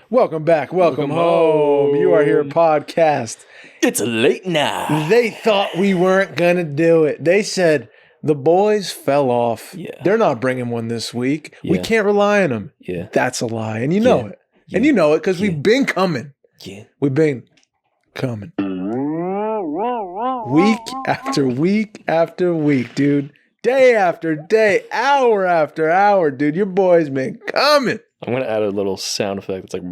Welcome back. Welcome home. You Are Here podcast. It's late now. They thought we weren't going to do it. They said the boys fell off. Yeah. They're not bringing one this week. Yeah. We can't rely on them. Yeah. That's a lie. And you know it. Yeah. And you know it because we've been coming. Yeah. We've been coming. Week after week after week, dude. Day after day, hour after hour, dude. Your boy's been coming. I'm going to add a little sound effect. It's like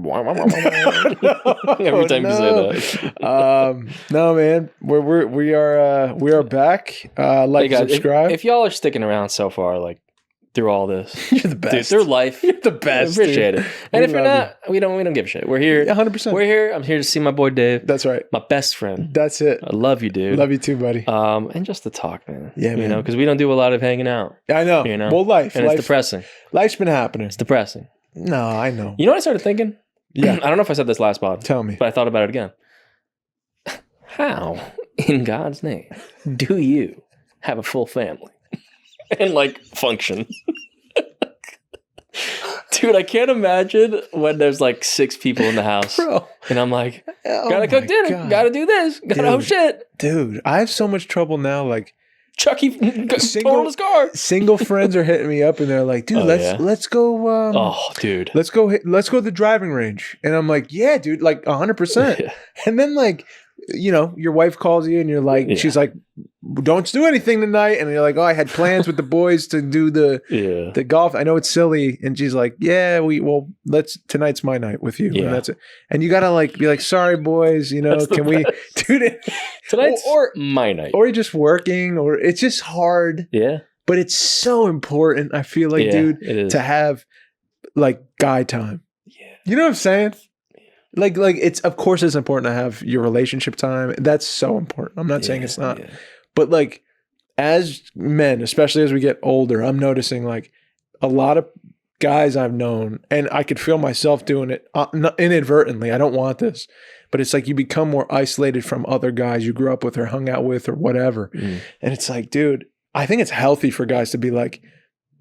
every time you say that. No, man. We are back. Like, Hey guys, subscribe. if y'all are sticking around so far, like through all this, You're the best. dude, through life, You're the best. I appreciate dude. it. And We if you're love not, we don't give a shit. We're here. 100%. We're here. I'm here to see my boy Dave, That's right. my best friend. That's it. I love you, dude. Love you too, buddy. And just to talk, man. Yeah, You man. know, because we don't do a lot of hanging out. I know. You know? Well, life. And it's depressing. Life's been happening. It's depressing. No, I know. You know what I started thinking? Yeah. I don't know if I said this last pod, Tell me. but I thought about it again. How, in God's name, do you have a full family and like function? Dude, I can't imagine when there's like 6 people in the house, Bro. and I'm like, Oh gotta cook my dinner, God. gotta do this, gotta oh Dude. shit. Dude, I have so much trouble now. Like, Chucky totaled his car. single friends are hitting me up and they're like, dude, Oh, let's yeah? let's go Oh, dude. let's go to the driving range. And I'm like, yeah, dude, like 100%. Yeah. And then like, you know, your wife calls you and you're like, Yeah. she's like, don't do anything tonight. And you're like, oh, I had plans with the boys to do Yeah. the golf. I know it's silly. And she's like, yeah, tonight's my night with you. Yeah. And that's it. And you gotta like be like, sorry, boys, you know, That's the can we do it? Tonight's or my night. or you're just working, or it's just hard. Yeah. But it's so important, I feel like, Yeah, dude, it is. to have like guy time. Yeah. You know what I'm saying? Like it's, of course it's important to have your relationship time. That's so important. I'm not saying it's not. Yeah. But like as men, especially as we get older, I'm noticing like a lot of guys I've known, and I could feel myself doing it inadvertently. I don't want this. But it's like you become more isolated from other guys you grew up with or hung out with or whatever. Mm. And it's like, dude, I think it's healthy for guys to be like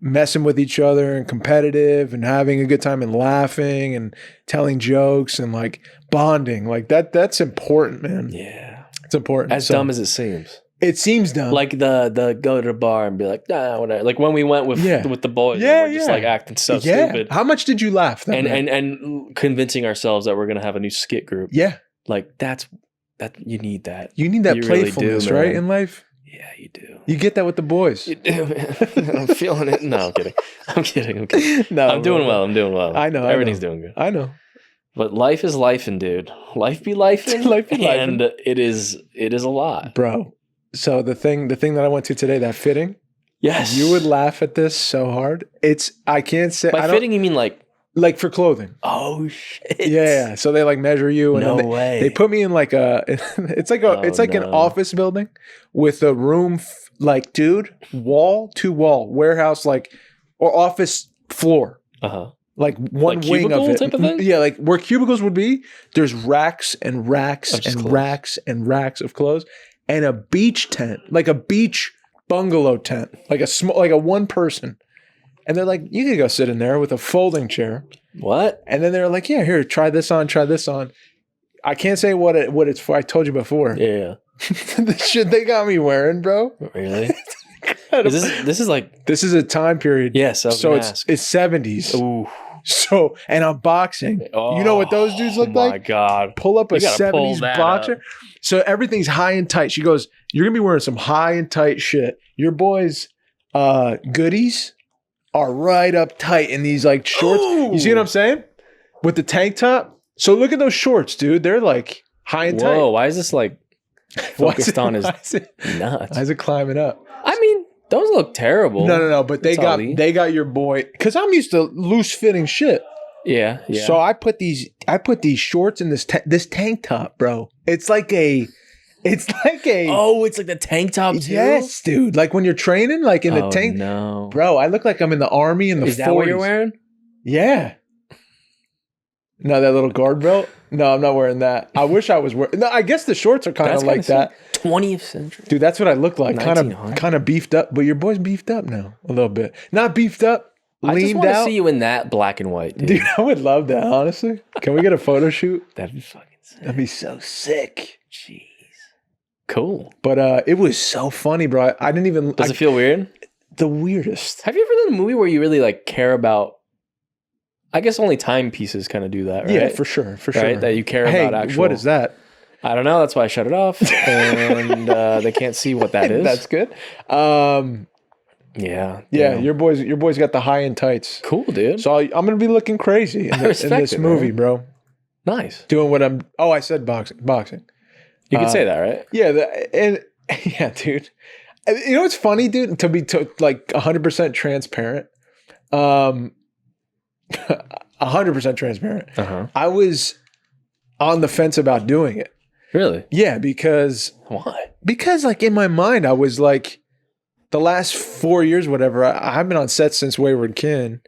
messing with each other and competitive and having a good time and laughing and telling jokes and like bonding. Like that's important, man. Yeah. It's important. As dumb as it seems. it seems dumb. Like the go to the bar and be like, nah, whatever. Like when we went with the boys, Yeah, and we're just yeah. like acting so yeah. stupid. How much did you laugh? That night? And convincing ourselves that we're gonna have a new skit group. Yeah. Like that you need that. You need that You really playfulness, do, right? man. In life. Yeah, you do. You get that with the boys. You do, man. I'm feeling it. No, I'm kidding. No, I'm doing well. I'm doing well. I know. Everything's doing good. I know. But life is lifing, dude. Life be lifing. Life be lifing. And it is a lot. Bro. So the thing that I went to today, that fitting, Yes. you would laugh at this so hard. I can't say. By fitting, you mean like for clothing. oh shit. Yeah. So they like measure you, and No then way. they put me in like it's like an no. office building with a room, like, dude, wall to wall warehouse, like, or office floor. Uh-huh. Like one Like wing of cubicle it. type of thing? Yeah, like where cubicles would be, there's racks and racks Of just and clothes. racks and racks of clothes, and a beach tent, like a beach bungalow tent, like a one person. And they're like, you could go sit in there with a folding chair. What? And then they're like, yeah, here, try this on. I can't say what it's for. I told you before. Yeah. The shit they got me wearing, bro. Really? This is like This is a time period. yes. I was So gonna it's ask. 70s. Ooh. So, and I'm boxing. You know what those dudes look Oh my like? god. Pull up a You gotta pull 70s that boxer. up. So everything's high and tight. She goes, you're going to be wearing some high and tight shit. Your boys' goodies are right up tight in these like shorts. Ooh. You see what I'm saying? With the tank top. So look at those shorts, dude. They're like high and Whoa, tight. why is this like focused on his why is it nuts? climbing up? I mean, those look terrible. No. But they It's got Ali. your boy, because I'm used to loose fitting shit. Yeah. So I put these shorts in this tank top, bro. It's like a oh, it's like the tank top too? yes, dude. Like when you're training, like in the tank, No. bro. I look like I'm in the army in the 40s. Is that what you're wearing? Yeah. No, that little guard belt. No, I'm not wearing that. I wish I was wearing. No, I guess the shorts are kind of like that, 20th century. dude. That's what I look like. 1900. Kind of beefed up. But your boy's beefed up now a little bit. Not beefed up I just leaned want to out. see you in that black and white, dude. Dude, I would love that, honestly. Can we get a photo shoot? That'd be fucking sick. That'd be so sick. Jeez. Cool. But it was so funny, bro. I didn't even... Does it feel weird? The weirdest. Have you ever done a movie where you really like care about... I guess only timepieces kind of do that, right? Yeah, for sure. Right? That you care about actual... what is that? I don't know. That's why I shut it off. And they can't see what that is. That's good. Yeah. Yeah, your boys got the high-end tights. Cool, dude. So I'm going to be looking crazy in this movie, man. bro. Nice. Doing what I'm... Oh, I said boxing. You could say that, right? Yeah, yeah, dude. You know what's funny, dude? To be like 100% transparent. 100% transparent. Uh-huh. I was on the fence about doing it. Really? Yeah, because... Why? Because like in my mind, I was like, the last 4 years, whatever, I've been on set since Wayward Kin.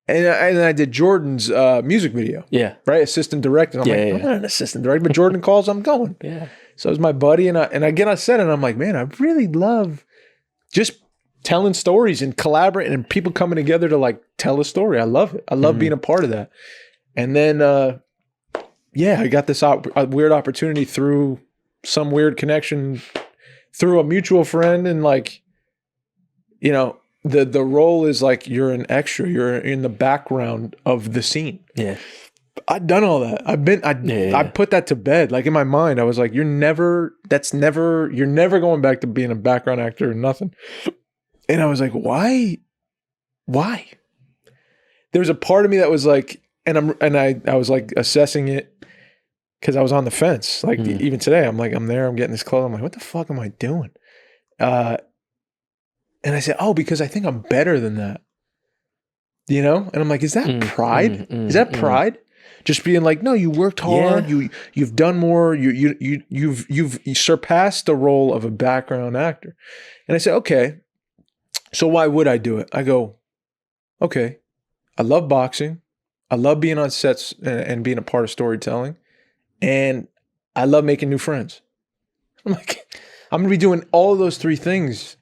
And I did Jordan's music video. Yeah. Right? Assistant director. I'm I'm not an assistant director, but Jordan calls, I'm going. Yeah. So it was my buddy, and I get on set, and I'm like, man, I really love just telling stories and collaborating and people coming together to like tell a story. I love it. I love being a part of that. And then, I got this weird opportunity through some weird connection through a mutual friend, and like, you know, the role is like you're an extra. You're in the background of the scene. Yeah. I'd done all that. I put that to bed. Like in my mind, I was like, you're never going back to being a background actor or nothing. And I was like, why? There was a part of me that was like, I was like assessing it because I was on the fence. Like even today, I'm like, I'm there, I'm getting this clothes. I'm like, what the fuck am I doing? And I said, oh, because I think I'm better than that. You know? And I'm like, is that pride? Is that pride? Just being like, no, you worked hard. Yeah. You've done more. You've surpassed the role of a background actor. And I said, okay, so why would I do it? I go, okay, I love boxing. I love being on sets and being a part of storytelling. And I love making new friends. I'm like, I'm going to be doing all of those three things,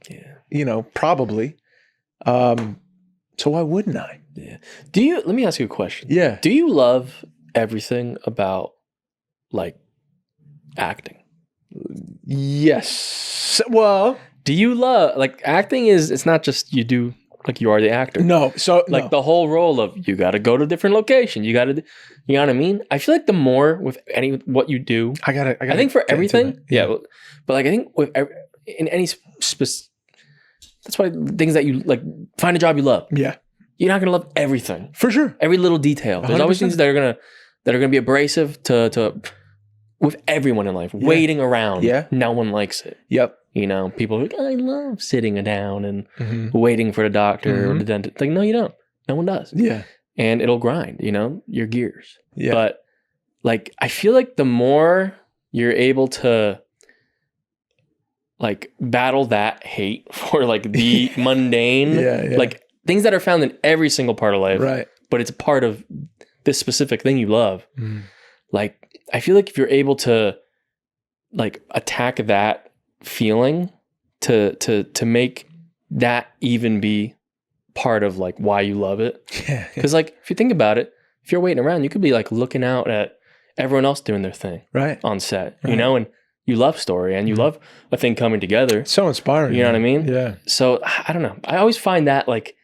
you know, probably. So why wouldn't I? Yeah. Let me ask you a question. Yeah. Do you love everything about like acting? Yes. Well, do you love like acting it's not just you do like you are the actor. No. So like the whole role of you got to go to a different location. You know what I mean? I feel like the more with what you do, I think for everything. Yeah. But like I think in any that's why things that you like, find a job you love. Yeah. You're not gonna love everything. For sure. Every little detail. There's 100%. Always things that are gonna be abrasive to with everyone in life. Yeah. Waiting around. Yeah. No one likes it. Yep. You know, people are like, I love sitting down and waiting for the doctor or the dentist. Like, no, you don't. No one does. Yeah. And it'll grind, you know, your gears. Yeah. But like I feel like the more you're able to like battle that hate for like the mundane, like things that are found in every single part of life, right? But it's a part of this specific thing you love. Like, I feel like if you're able to like attack that feeling to make that even be part of like why you love it. Yeah. Because like if you think about it, if you're waiting around, you could be like looking out at everyone else doing their thing, right, on set, you know, and you love story and you love a thing coming together. It's so inspiring. You know what I mean? Yeah. So I don't know. I always find that like,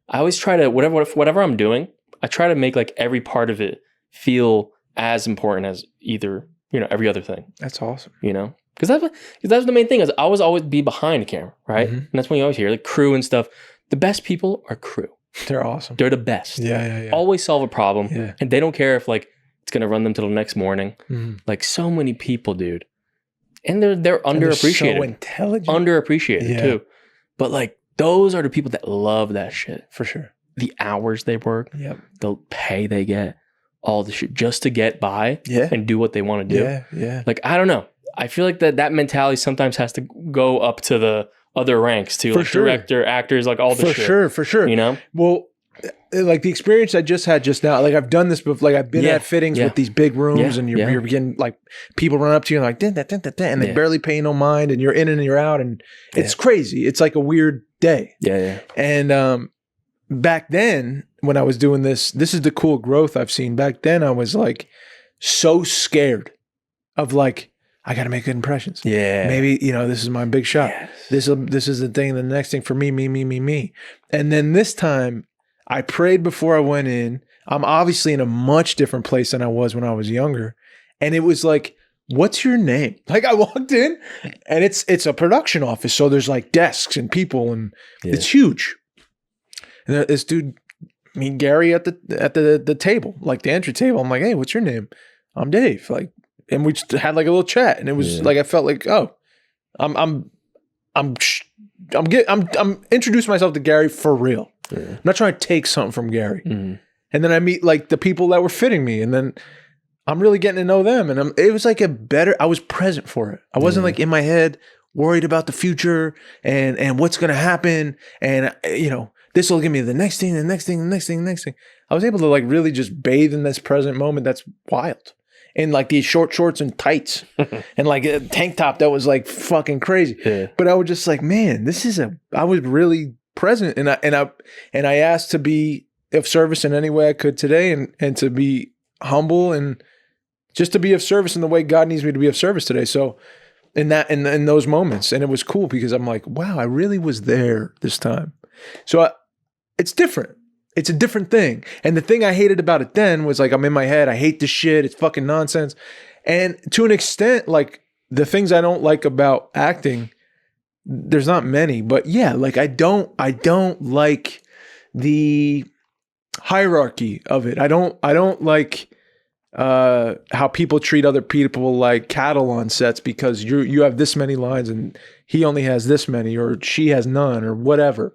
I always try to, whatever I'm doing, I try to make like every part of it feel as important as either, you know, every other thing. That's awesome. You know? Because that's the main thing is I always be behind the camera, right? And that's when you always hear like crew and stuff. The best people are crew. They're awesome. They're the best. Yeah. Always solve a problem. Yeah. And they don't care if like it's going to run them till the next morning. Like so many people, dude. And they're underappreciated. They're so intelligent. Underappreciated too. But like those are the people that love that shit. For sure. The hours they work, the pay they get, all the shit just to get by and do what they want to do. Yeah. Like, I don't know. I feel like that mentality sometimes has to go up to the other ranks too. For like sure. Director, actors, like all the shit. For sure. You know? Well, like the experience I just had just now, like I've done this before, like I've been at fittings with these big rooms and you're getting like people run up to you and like, and they barely pay no mind and you're in and you're out and it's crazy. It's like a weird day. Yeah. And back then when I was doing this is the cool growth I've seen. Back then I was like so scared of like, I got to make good impressions. Yeah. Maybe, this is my big shot. Yes. This is the thing, the next thing for me. And then this time I prayed before I went in. I'm obviously in a much different place than I was when I was younger. And it was like, what's your name? Like I walked in and it's a production office. So there's like desks and people and it's huge. And this dude, me and Gary at the table, like the entry table. I'm like, hey, what's your name? I'm Dave. Like, and we just had like a little chat, and it was like I felt like, oh, I'm introducing myself to Gary for real. Yeah. I'm not trying to take something from Gary. And then I meet like the people that were fitting me, and then I'm really getting to know them. And it was like I was present for it. I wasn't like in my head worried about the future and what's gonna happen, and this will give me the next thing. I was able to like really just bathe in this present moment. That's wild. In like these short shorts and tights and like a tank top that was like fucking crazy. Yeah. But I was just like, man, I was really present, and I asked to be of service in any way I could today, and to be humble and just to be of service in the way God needs me to be of service today. So in those moments, and it was cool because I'm like, wow, I really was there this time. So it's different. It's a different thing. And the thing I hated about it then was like, I'm in my head. I hate this shit. It's fucking nonsense. And to an extent, like the things I don't like about acting, there's not many, but yeah, like I don't like the hierarchy of it. I don't like how people treat other people like cattle on sets because you have this many lines and he only has this many, or she has none, or whatever.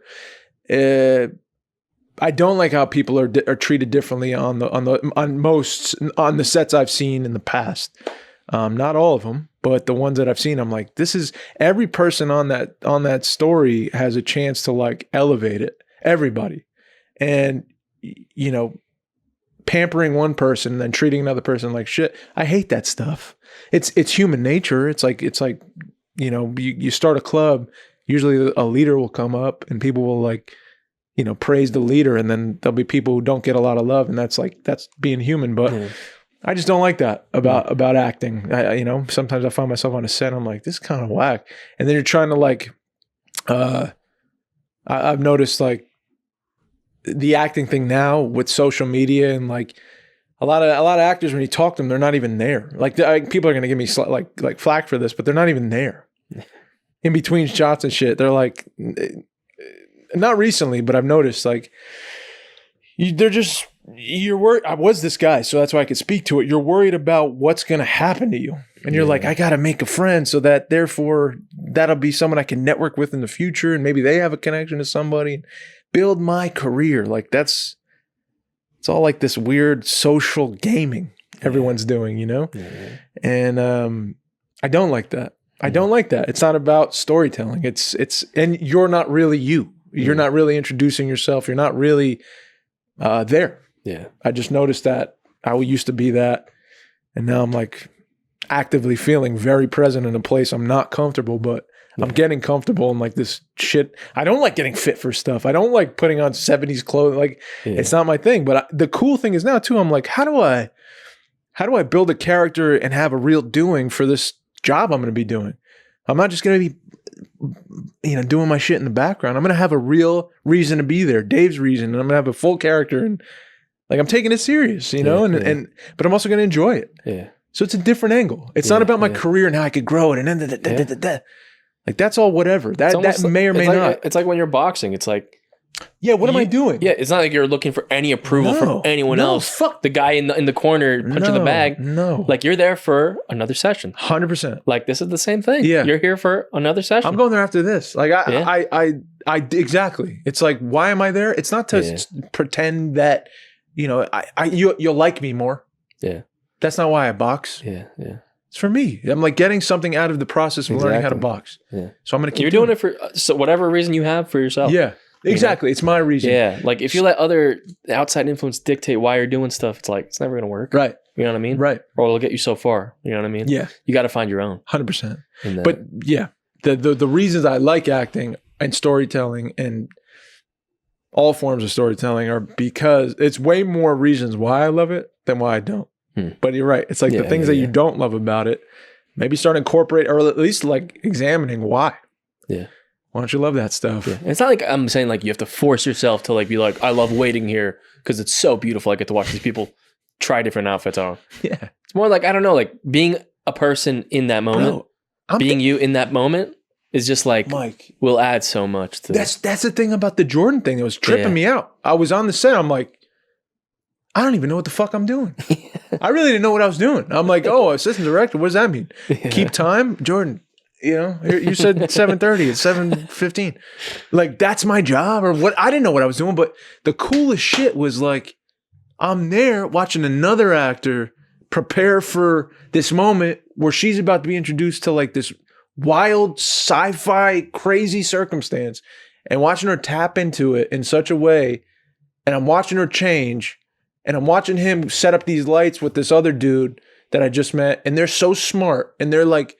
I don't like how people are treated differently on the sets I've seen in the past. Not all of them, but the ones that I've seen, I'm like, this is every person on that story has a chance to like elevate it. Everybody, and pampering one person and then treating another person like shit. I hate that stuff. It's human nature. It's like you start a club. Usually a leader will come up and people will like, praise the leader, and then there'll be people who don't get a lot of love, and that's being human. But I just don't like that about acting. Sometimes I find myself on a set, and I'm like, this is kind of whack. And then you're trying to like, I've noticed like the acting thing now with social media, and like a lot of actors, when you talk to them, they're not even there. Like people are gonna give me like flack for this, but they're not even there. In between shots and shit, they're like. Not recently, but I've noticed like you're worried. I was this guy, so that's why I could speak to it. You're worried about what's going to happen to you. And you're like, I got to make a friend so that therefore that'll be someone I can network with in the future. And maybe they have a connection to somebody and build my career. Like it's all like this weird social gaming everyone's doing, Yeah. And I don't like that. I don't like that. It's not about storytelling. And you're not really you. You're not really introducing yourself. You're not really there. Yeah. I just noticed that I used to be that. And now I'm like actively feeling very present in a place I'm not comfortable, but I'm getting comfortable in like this shit. I don't like getting fit for stuff. I don't like putting on 70s clothes. Like it's not my thing. But the cool thing is now too, I'm like, how do I build a character and have a real doing for this job I'm going to be doing? I'm not just going to be doing my shit in the background. I'm going to have a real reason to be there, Dave's reason, and I'm going to have a full character, and like I'm taking it serious, but I'm also going to enjoy it. Yeah. So it's a different angle. It's not about my career and how I could grow it and like that's all whatever. That may or may not. It's like when you're boxing, it's like what am I doing? Yeah, it's not like you're looking for any approval from anyone else. Fuck the guy in the corner punching the bag. No, like you're there for another session. 100%. Like this is the same thing. Yeah, you're here for another session. I'm going there after this. Like I exactly. It's like, why am I there? It's not to pretend that you'll like me more. Yeah, that's not why I box. Yeah. It's for me. I'm like getting something out of the process of learning how to box. Yeah. So I'm gonna keep. You're doing it for whatever reason you have for yourself. Yeah. Exactly. It's my reason. Yeah. Like if you let other outside influence dictate why you're doing stuff, it's like, it's never going to work. Right. You know what I mean? Right. Or it'll get you so far. You know what I mean? Yeah. You got to find your own. 100%. But yeah, the reasons I like acting and storytelling and all forms of storytelling are because it's way more reasons why I love it than why I don't. But you're right. It's like the things that you don't love about it, maybe start incorporate or at least like examining why. Yeah. Why don't you love that stuff? Yeah. It's not like I'm saying like you have to force yourself to like be like, I love waiting here because it's so beautiful. I get to watch these people try different outfits on. Yeah. It's more like, I don't know, like being a person in that moment, being you in that moment is just like, Mike, will add so much to That's the thing about the Jordan thing that was tripping me out. I was on the set. I'm like, I don't even know what the fuck I'm doing. I really didn't know what I was doing. I'm like, oh, assistant director. What does that mean? Keep time? Jordan, you know, you said 7:30. It's 7:15. Like, that's my job or what? I didn't know what I was doing. But the coolest shit was like, I'm there watching another actor prepare for this moment where she's about to be introduced to like this wild sci-fi crazy circumstance and watching her tap into it in such a way. And I'm watching her change. And I'm watching him set up these lights with this other dude that I just met. And they're so smart. And they're like,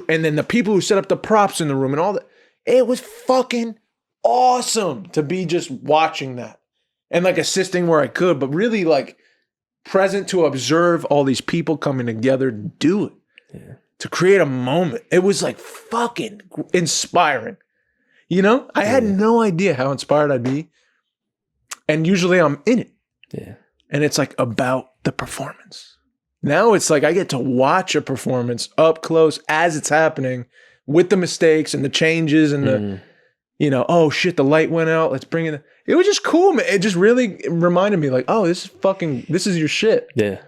and then the people who set up the props in the room and all that. It was fucking awesome to be just watching that. And like assisting where I could, but really like present to observe all these people coming together to do it. Yeah. To create a moment. It was like fucking inspiring. You know? I had no idea how inspired I'd be. And usually I'm in it. Yeah. And it's like about the performance. Now it's like I get to watch a performance up close as it's happening with the mistakes and the changes and the, you know, oh shit, the light went out. Let's bring it. It was just cool, man. It just really reminded me like, oh, this is your shit. Yeah.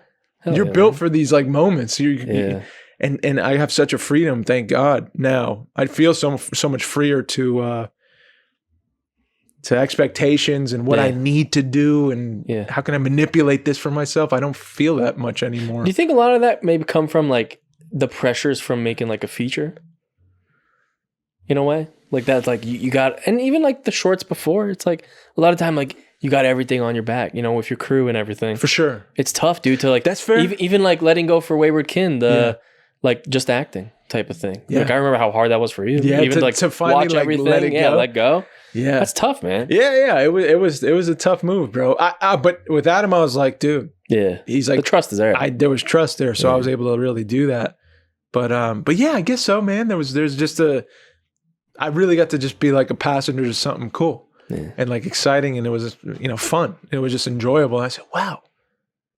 You're built for these like moments. And I have such a freedom, thank God. Now I feel so much freer to expectations and what I need to do and how can I manipulate this for myself. I don't feel that much anymore. Do you think a lot of that maybe come from like the pressures from making like a feature? In a way? Like that's like you got, and even like the shorts before, it's like a lot of time like you got everything on your back, you know, with your crew and everything. For sure. It's tough, dude, to like, that's fair. Even like letting go for Wayward Kin, like just acting type of thing. Yeah. Like I remember how hard that was for you. Yeah, even to finally watch like everything, let go. Yeah, that's tough, man. Yeah. It was a tough move, bro. But with Adam, I was like, dude. Yeah, he's like, the trust is there. There was trust there, so I was able to really do that. But yeah, I guess so, man. There's just I really got to just be like a passenger to something cool and like exciting, and it was fun. It was just enjoyable. And I said, wow,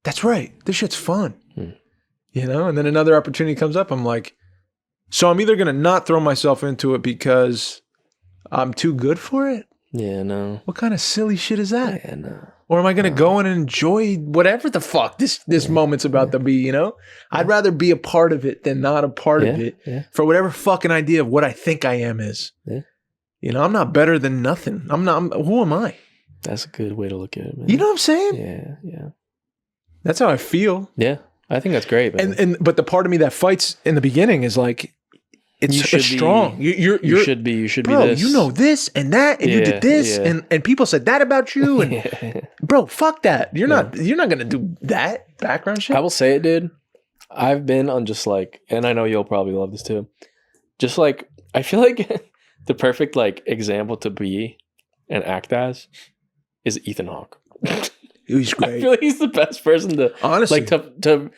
that's right. This shit's fun, you know. And then another opportunity comes up. I'm like, so I'm either gonna not throw myself into it because I'm too good for it. Yeah, no. What kind of silly shit is that? Yeah, no. Or am I going to go and enjoy whatever the fuck this moment's about to be, you know? I'd rather be a part of it than not a part of it for whatever fucking idea of what I think I am is. Yeah. You know, I'm not better than nothing. Who am I? That's a good way to look at it, man. You know what I'm saying? Yeah. That's how I feel. Yeah. I think that's great, man. But the part of me that fights in the beginning is like, it's strong. You should be bro, this. You know this and that, and you did this, and people said that about you, and bro, fuck that. You're not gonna do that background shit. I will say it, dude. I've been on just like, and I know you'll probably love this too. Just like, I feel like the perfect like example to be and act as is Ethan Hawke. He's great. I feel like he's the best person to honestly like to.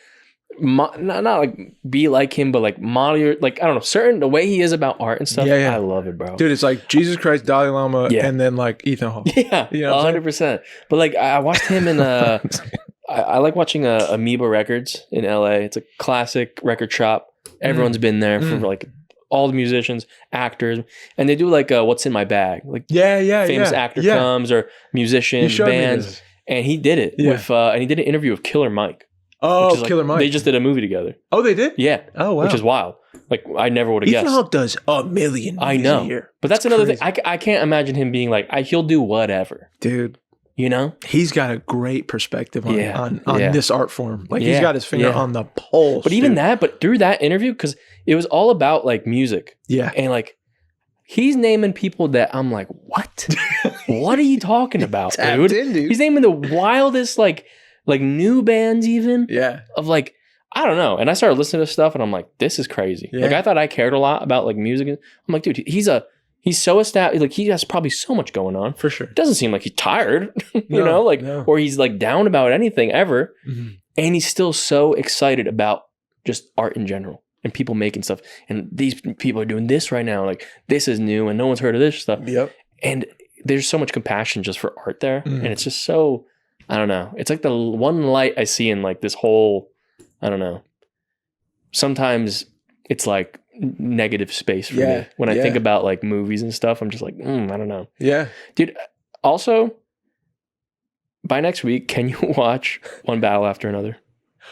Not like be like him, but like model your, like I don't know, the way he is about art and stuff. I love it, bro. Dude, it's like Jesus Christ, Dalai Lama, and then like Ethan Hawke. Yeah, you know 100%. But like I watched him in I like watching Amoeba Records in LA. It's a classic record shop. Everyone's been there for like all the musicians, actors, and they do like What's in My Bag, like famous actor comes or musician bands, and he did it with and he did an interview with Killer Mike. Oh, Killer Mike. They just did a movie together. Oh, they did? Yeah. Oh, wow. Which is wild. Like, I never would have guessed. Ethan Hawke does $1 million I know. a year. But that's another thing. I can't imagine him being like, he'll do whatever. Dude. You know? He's got a great perspective on this art form. Like, he's got his finger on the pulse. But even but through that interview, because it was all about, like, music. Yeah. And, like, he's naming people that I'm like, what? What are you talking about, dude? He's naming the wildest, like new bands even of like, I don't know. And I started listening to stuff and I'm like, this is crazy. Like I thought I cared a lot about like music. I'm like, dude, he's a He's so established. Like he has probably so much going on. For sure. It doesn't seem like he's tired, or he's like down about anything ever. Mm-hmm. And he's still so excited about just art in general and people making stuff. And these people are doing this right now. Like this is new and no one's heard of this stuff. Yep. And there's so much compassion just for art there. Mm-hmm. And it's just so, I don't know. It's like the one light I see in like this whole, I don't know. Sometimes it's like negative space for me. When I think about like movies and stuff, I'm just like, I don't know. Yeah. Dude, also, by next week, can you watch One Battle After Another?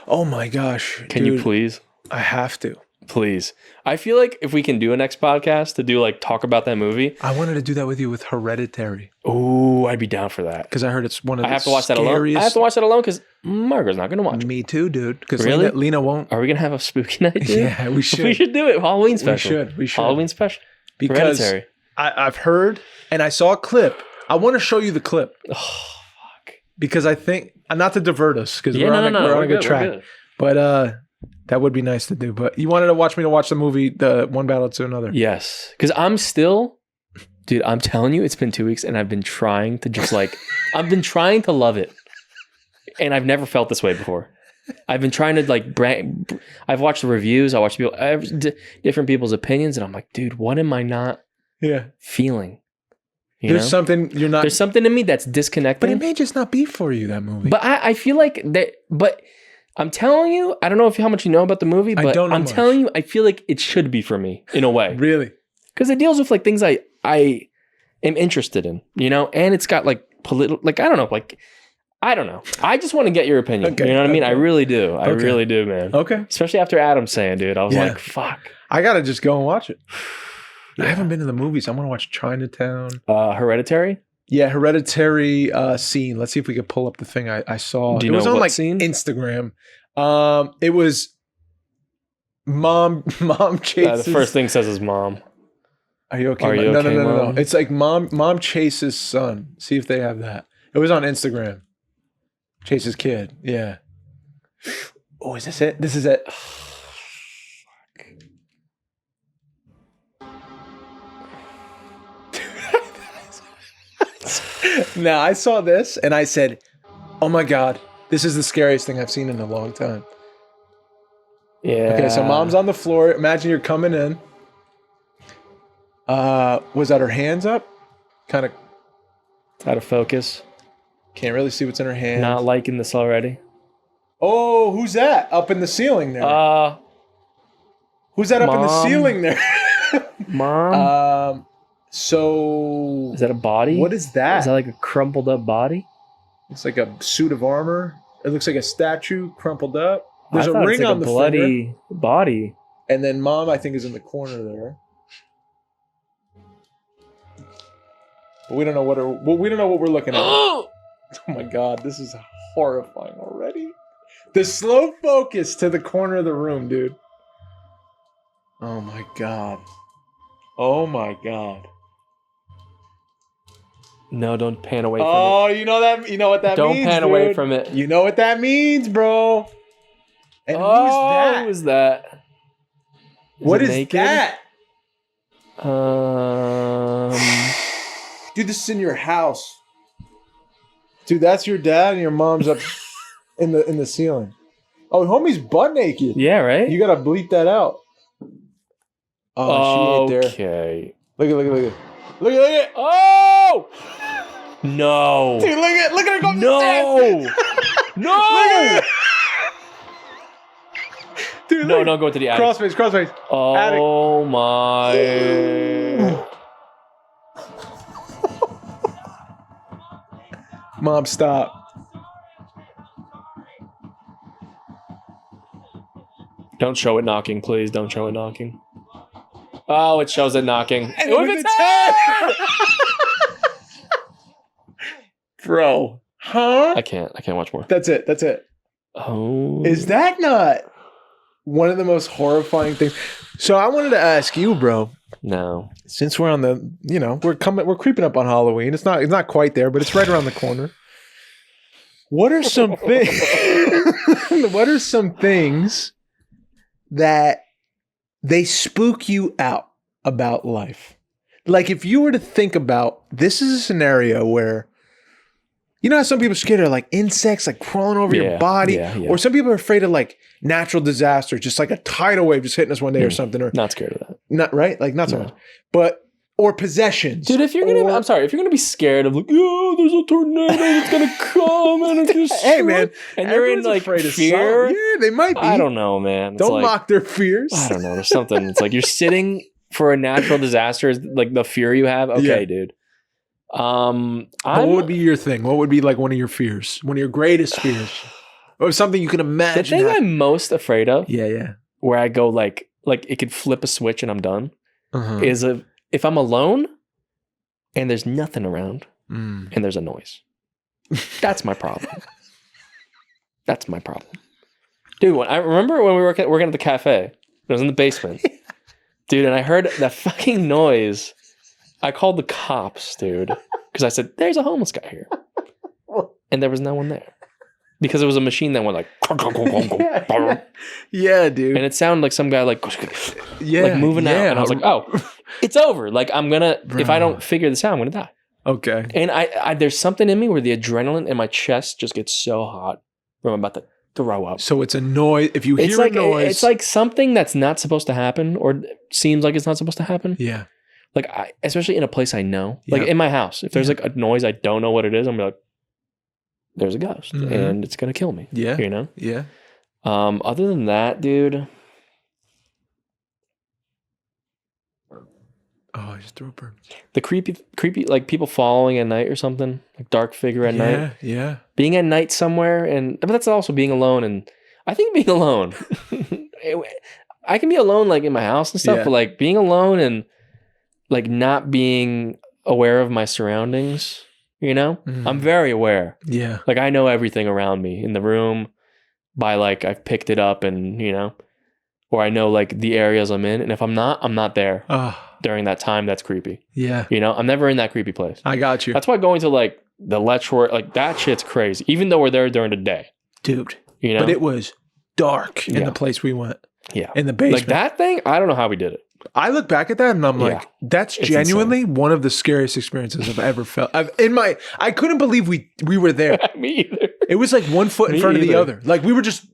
Oh my gosh. Can you please? I have to. Please. I feel like if we can do a next podcast to do like talk about that movie. I wanted to do that with you with Hereditary. Oh, I'd be down for that. Because I heard it's one of the scariest. I have to watch that alone because Margot's not going to watch it. Me too, dude. Because really? Lena won't. Are we going to have a spooky night, dude? Yeah, we should. We should do it. Halloween special. We should. Halloween special. Because Hereditary. I've heard and I saw a clip. I want to show you the clip. Oh, fuck. Because I think, not to divert us, because we're on a good track. But that would be nice to do. But you wanted to watch the movie, the One Battle to Another. Yes. Because I'm still, dude, I'm telling you, it's been 2 weeks and I've been trying to just like, I've been trying to love it. And I've never felt this way before. I've been trying to like, I've watched the reviews. I watched different people's opinions. And I'm like, dude, what am I not feeling? There's something you're not. There's something in me that's disconnected. But it may just not be for you, that movie. But I feel like that, but I'm telling you, I don't know how much you know about the movie, but I'm telling you, I feel like it should be for me in a way. Really? Because it deals with like things I am interested in, and it's got like political, like, I don't know. I just want to get your opinion. Okay, you know what I mean? I really do. I really do, man. Okay. Especially after Adam's saying, dude, I was like, fuck. I got to just go and watch it. I haven't been to the movies. I want to watch Chinatown. Hereditary? Yeah, Hereditary scene. Let's see if we can pull up the thing I saw. Do you know on what like scene? Instagram. It was mom chases. The first thing says is mom. Are you okay? No. It's like mom chases son. See if they have that. It was on Instagram. Chases kid. Yeah. Oh, is this it? This is it. Now, I saw this and I said, oh my God, this is the scariest thing I've seen in a long time. Yeah. Okay, so mom's on the floor. Imagine you're coming in. Was that her hands up? Kind of. It's out of focus. Can't really see what's in her hand. Not liking this already. Oh, who's that? Up in the ceiling there. Who's that up in the ceiling there? Mom? So is that a body? What is that? Is that like a crumpled up body? It's like a suit of armor. It looks like a statue crumpled up. There's a ring on the bloody finger. Body. And then mom, I think, is in the corner there. But we don't know what we're looking at. Oh my God, this is horrifying already. The slow focus to the corner of the room, dude. Oh my God. Oh my God. No, don't pan away from it. Oh, you know what that means. Don't pan away from it. You know what that means, bro. And who's that? What is that? Dude, this is in your house. Dude, that's your dad and your mom's up in the ceiling. Oh, homie's butt naked. Yeah, right? You gotta bleep that out. Oh, she ain't there. Okay. Look at it. Oh! No. Dude, look at her go. No. No. Dude, no, don't go to the attic. Crossface. Oh attic. My. Mom, stop. Don't show it knocking, please. Don't show it knocking. Oh, it shows it knocking. And it was its head! Bro. Huh? I can't watch more. That's it. Oh. Is that not one of the most horrifying things? So I wanted to ask you, bro. No. Since we're on the, we're creeping up on Halloween. It's not quite there, but it's right around the corner. What are some things that they spook you out about life? like if you were to think about, this is a scenario where, you know how some people are scared of like insects like crawling over your body? Or some people are afraid of like natural disasters, just like a tidal wave just hitting us one day or something. Or not scared of that. Not right? Like not so much. But or possessions. Dude, if you're gonna I'm sorry, if you're gonna be scared of like, there's a tornado that's gonna come and it's just hey man, and you're in like fear. Yeah, they might be. I don't know, man. Don't like, mock their fears. I don't know. There's something. It's like you're sitting for a natural disaster, like the fear you have. Okay, dude. What would be your thing? What would be like one of your fears? One of your greatest fears? Or something you can imagine. The thing I'm most afraid of, yeah, where I go like it could flip a switch and I'm done, is if I'm alone and there's nothing around and there's a noise. That's my problem. That's my problem. Dude, I remember when we were working at the cafe. It was in the basement. Dude, and I heard that fucking noise. I called the cops, dude, because I said, there's a homeless guy here. And there was no one there. Because it was a machine that went like... yeah, dude. And it sounded like some guy like moving out. And I was like, oh, it's over. Like I'm going to... If I don't figure this out, I'm going to die. Okay. And I there's something in me where the adrenaline in my chest just gets so hot where I'm about to throw up. So it's a noise. If you hear a noise... It's like something that's not supposed to happen or seems like it's not supposed to happen. Yeah. Like, especially in a place I know, like in my house, if there's like a noise I don't know what it is, I'm like, there's a ghost and it's going to kill me. Yeah. You know? Yeah. Other than that, dude. Oh, I just threw a burp. The creepy, like people following at night or something, like dark figure at night. Yeah. Being at night somewhere, but that's also being alone. And I think being alone, I can be alone like in my house and stuff, but like being alone and like not being aware of my surroundings, you know? I'm very aware. Yeah. Like I know everything around me in the room by like I've picked it up and, you know, or I know like the areas I'm in. And if I'm not there during that time, that's creepy. Yeah. You know, I'm never in that creepy place. I got you. That's why going to like the Letchworth, like that shit's crazy. Even though we're there during the day. Dude. You know? But it was dark in the place we went. Yeah. In the basement. Like that thing, I don't know how we did it. I look back at that and I'm like, that's genuinely one of the scariest experiences I've ever felt. I couldn't believe we were there. Me either. It was like one foot in front of the other. Like we were just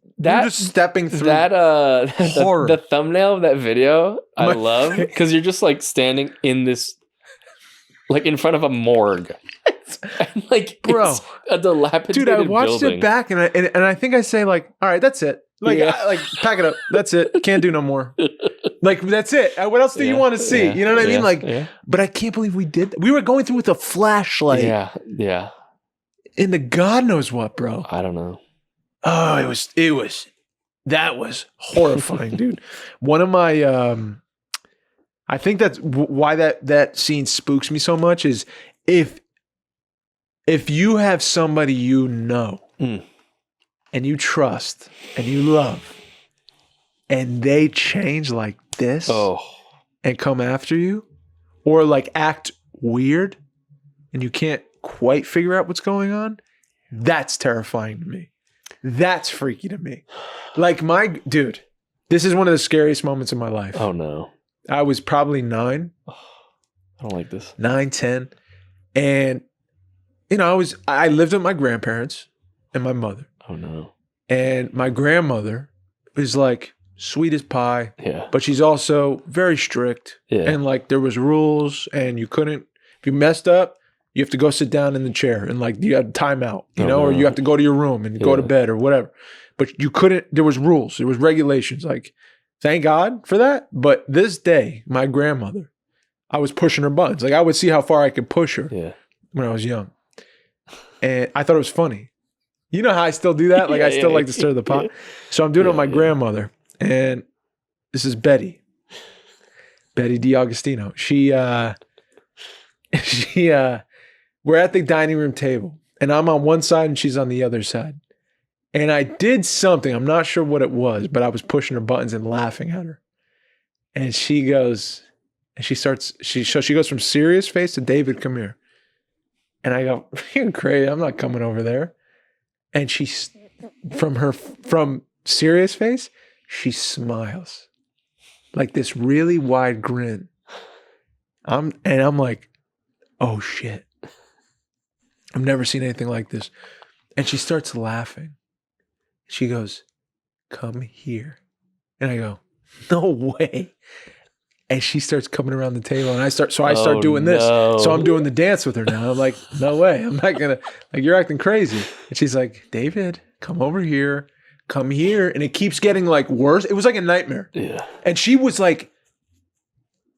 stepping through. That horror. The thumbnail of that video, I love because you're just like standing in this, like in front of a morgue. And like, bro, it's a dilapidated dude, I watched building. it back and I think I say like, all right, that's it. Like, like pack it up. That's it. Can't do no more. Like, that's it. What else do you want to see? You know what I mean? Like, but I can't believe we did that. We were going through with a flashlight. Yeah. Into God knows what, bro. I don't know. Oh, that was horrifying, dude. One of my, I think that's why that scene spooks me so much is if you have somebody you know and you trust and you love and they change like this and come after you or like act weird and you can't quite figure out what's going on, that's terrifying to me. That's freaky to me. Like dude, this is one of the scariest moments in my life. Oh no. I was probably 9. I don't like this. 9, 10. And you know, I lived with my grandparents and my mother. Oh no. And my grandmother is like sweet as pie. Yeah. But she's also very strict. Yeah. And like there was rules and you couldn't, if you messed up, you have to go sit down in the chair and like you had timeout, you know, or you have to go to your room and go to bed or whatever. But you couldn't, there was rules, there was regulations. Like, thank God for that. But this day, my grandmother, I was pushing her buttons. Like I would see how far I could push her when I was young. And I thought it was funny. You know how I still do that? Like I still like to stir the pot. So I'm doing it with my grandmother. And this is Betty D'Agostino. We're at the dining room table and I'm on one side and she's on the other side. And I did something, I'm not sure what it was, but I was pushing her buttons and laughing at her. And she goes, and she goes from serious face to David, come here. And I go, you're crazy, I'm not coming over there. And from serious face, she smiles. Like this really wide grin. I'm like, oh shit. I've never seen anything like this. And she starts laughing. She goes, come here. And I go, no way. And she starts coming around the table and I start doing this. So I'm doing the dance with her now. I'm like, no way. I'm not gonna, like, you're acting crazy. And she's like, David, come over here. Come here. And it keeps getting like worse. It was like a nightmare. Yeah. And she was like,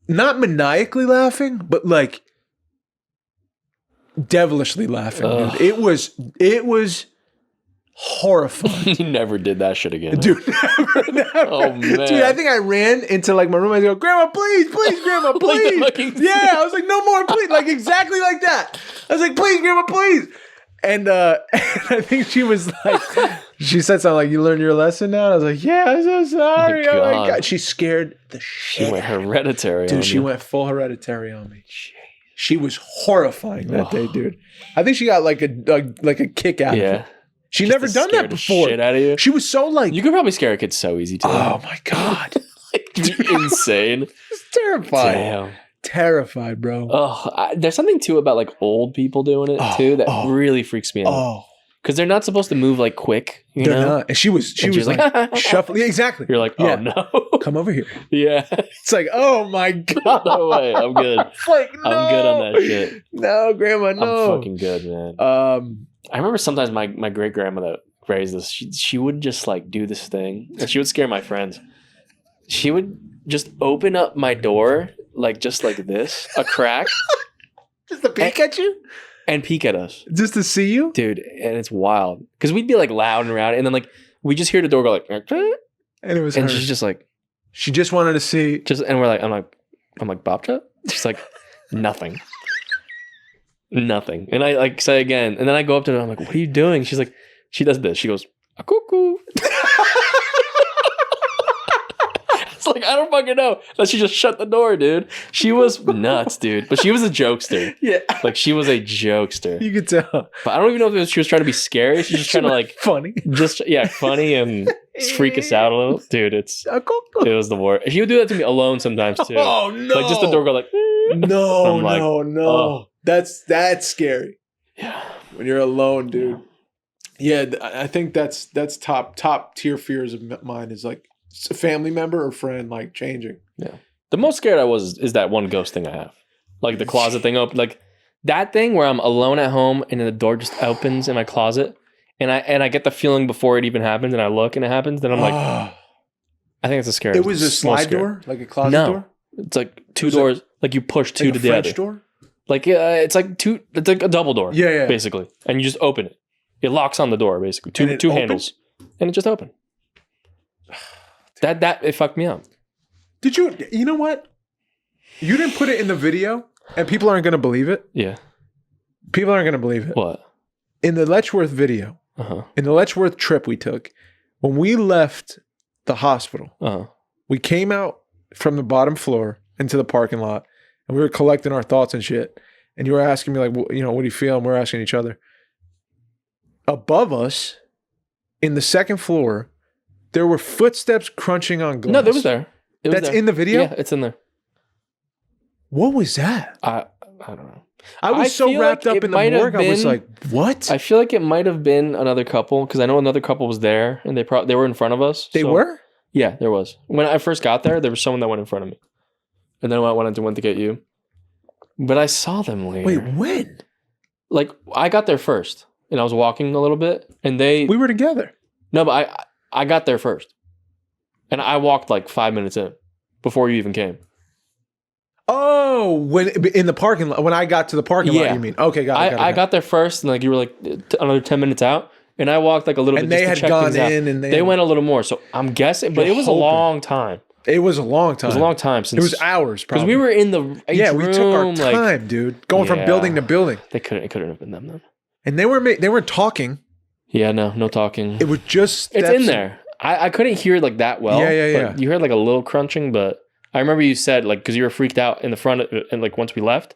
not maniacally laughing, but like devilishly laughing. Dude. It was horrifying. You never did that shit again. Dude, never. Oh, man. Dude, I think I ran into like my room. I go, Grandma, please, Grandma, please. Yeah, I was like, no more, please. Like exactly like that. I was like, please, Grandma, please. And I think she was like, she said something like, you learned your lesson now? And I was like, yeah, I'm so sorry. Oh my God. She scared the shit. She went hereditary. Dude, she went full hereditary on me. She was horrifying that day, dude. I think she got like a kick out of it. She just never done that before. Shit out of you. She was so like, you could probably scare a kid so easy too. Oh my God. Insane. It's terrified. Damn. Terrified, bro. Oh, there's something too about like old people doing it too that really freaks me out. Oh, because they're not supposed to move like quick. They're not. And she was like shuffling. Yeah, exactly. You're like, oh no, come over here. Yeah. It's like, oh my God. No way. I'm good. Like, no. I'm good on that shit. No, Grandma, no. I'm fucking good, man. I remember sometimes my great grandmother raised us. She would just like do this thing, and she would scare my friends. She would just open up my door like just like this, a crack, just to peek at you, and peek at us, just to see you, dude. And it's wild because we'd be like loud and rowdy, and then like we just hear the door go like, and it was, and she's just like, she just wanted to see, and we're like, I'm like Babcha. She's like, nothing. Nothing. And I like say again, and then I go up to her and I'm like, what are you doing? She's like, she does this. She goes, a cuckoo. It's like, I don't fucking know. Then she just shut the door, dude. She was nuts, dude. But she was a jokester. Yeah. Like she was a jokester. You could tell. But I don't even know if she was trying to be scary. She's just trying to like funny. Just funny and just freak us out a little. Dude, it was the worst. She would do that to me alone sometimes too. Oh no. Like just the door go like, no. Oh. That's scary. Yeah. When you're alone, dude. Yeah, I think that's top tier fears of mine is like a family member or friend like changing. Yeah. The most scared I was is that one ghost thing I have. Like the closet thing open, like that thing where I'm alone at home and then the door just opens in my closet and I get the feeling before it even happens and I look and it happens, then I'm like, I think it's a scary. It was a slide door, like a closet door? It's like two doors, like you push two together. French door? Like it's like a double door. Yeah. Basically. And you just open it. It locks on the door, basically. Two handles. And it just opened. That it fucked me up. Did you know what? You didn't put it in the video and people aren't gonna believe it. Yeah. People aren't gonna believe it. What? In the Letchworth video, in the Letchworth trip we took, when we left the hospital, we came out from the bottom floor into the parking lot. And we were collecting our thoughts and shit. And you were asking me, like, what do you feel? And we're asking each other. Above us, in the second floor, there were footsteps crunching on glass. No, that was there. That's in the video? Yeah, it's in there. What was that? I don't know. I was so wrapped up in the morgue. I was like, what? I feel like it might have been another couple because I know another couple was there and they were in front of us. They were? Yeah, there was. When I first got there was someone that went in front of me. And then I went to get you. But I saw them later. Wait, when? Like, I got there first. And I was walking a little bit. And we were together. No, but I got there first. And I walked like 5 minutes in. Before you even came. Oh, when in the parking lot. When I got to the parking lot, you mean? Okay, got it. I got there first. And like you were like another 10 minutes out. And I walked like a little bit just to check things out. And they had gone in. And they went a little more. So I'm guessing. But it was a long time. It was a long time. It was a long time since. It was hours, probably. Because we were in the room, we took our time, dude. Going from building to building. It couldn't have been them then. And they weren't talking. Yeah, no talking. It was just it's in there. I couldn't hear like that well. Yeah. You heard like a little crunching, but I remember you said like because you were freaked out in the front and like once we left,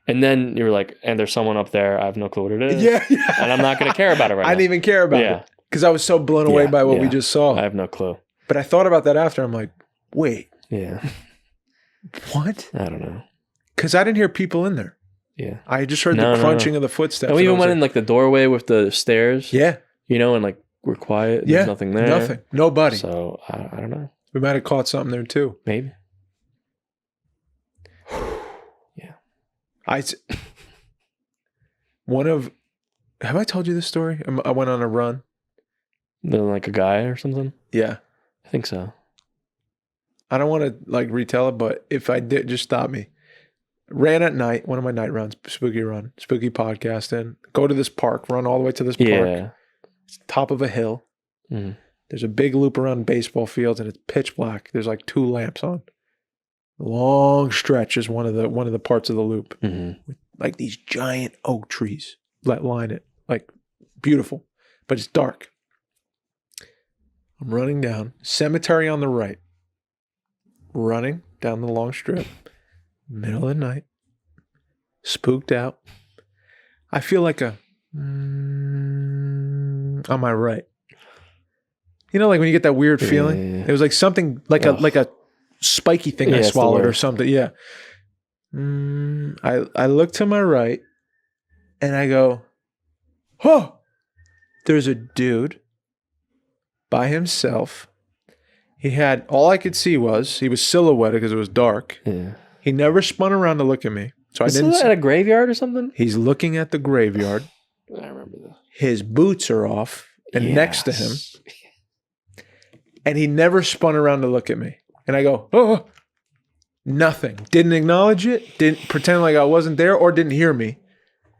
and then you were like, and there's someone up there. I have no clue what it is. Yeah. And I'm not gonna care about it right now. I didn't even care about it because I was so blown away by what we just saw. I have no clue. But I thought about that after. I'm like, wait. Yeah. What? I don't know. Because I didn't hear people in there. Yeah. I just heard the crunching of the footsteps. And we even went in like the doorway with the stairs. Yeah. You know, and like we're quiet. There's nothing there. Nothing. Nobody. So I don't know. We might have caught something there too. Maybe. Yeah. Have I told you this story? I went on a run. Then like a guy or something? Yeah. I think so. I don't want to like retell it, but if I did, just stop me. Ran at night, one of my night runs, spooky podcasting. Go to this park, run all the way to this park. Yeah. It's top of a hill. Mm. There's a big loop around baseball fields and it's pitch black. There's like 2 lamps on. Long stretch is one of the parts of the loop. Mm-hmm. With like these giant oak trees that line it. Like beautiful, but it's dark. I'm running down, cemetery on the right. Running down the long strip. Middle of the night. Spooked out. I feel like on my right. You know, like when you get that weird feeling? Yeah. It was like something, like a spiky thing I swallowed or something. Yeah. I look to my right and I go, oh, there's a dude by himself. He had, all I could see he was silhouetted because it was dark. Yeah. He never spun around to look at me. So Is I didn't that at a graveyard or something? He's looking at the graveyard. I remember this. His boots are off and next to him. And he never spun around to look at me. And I go, oh, nothing. Didn't acknowledge it. Didn't pretend like I wasn't there or didn't hear me.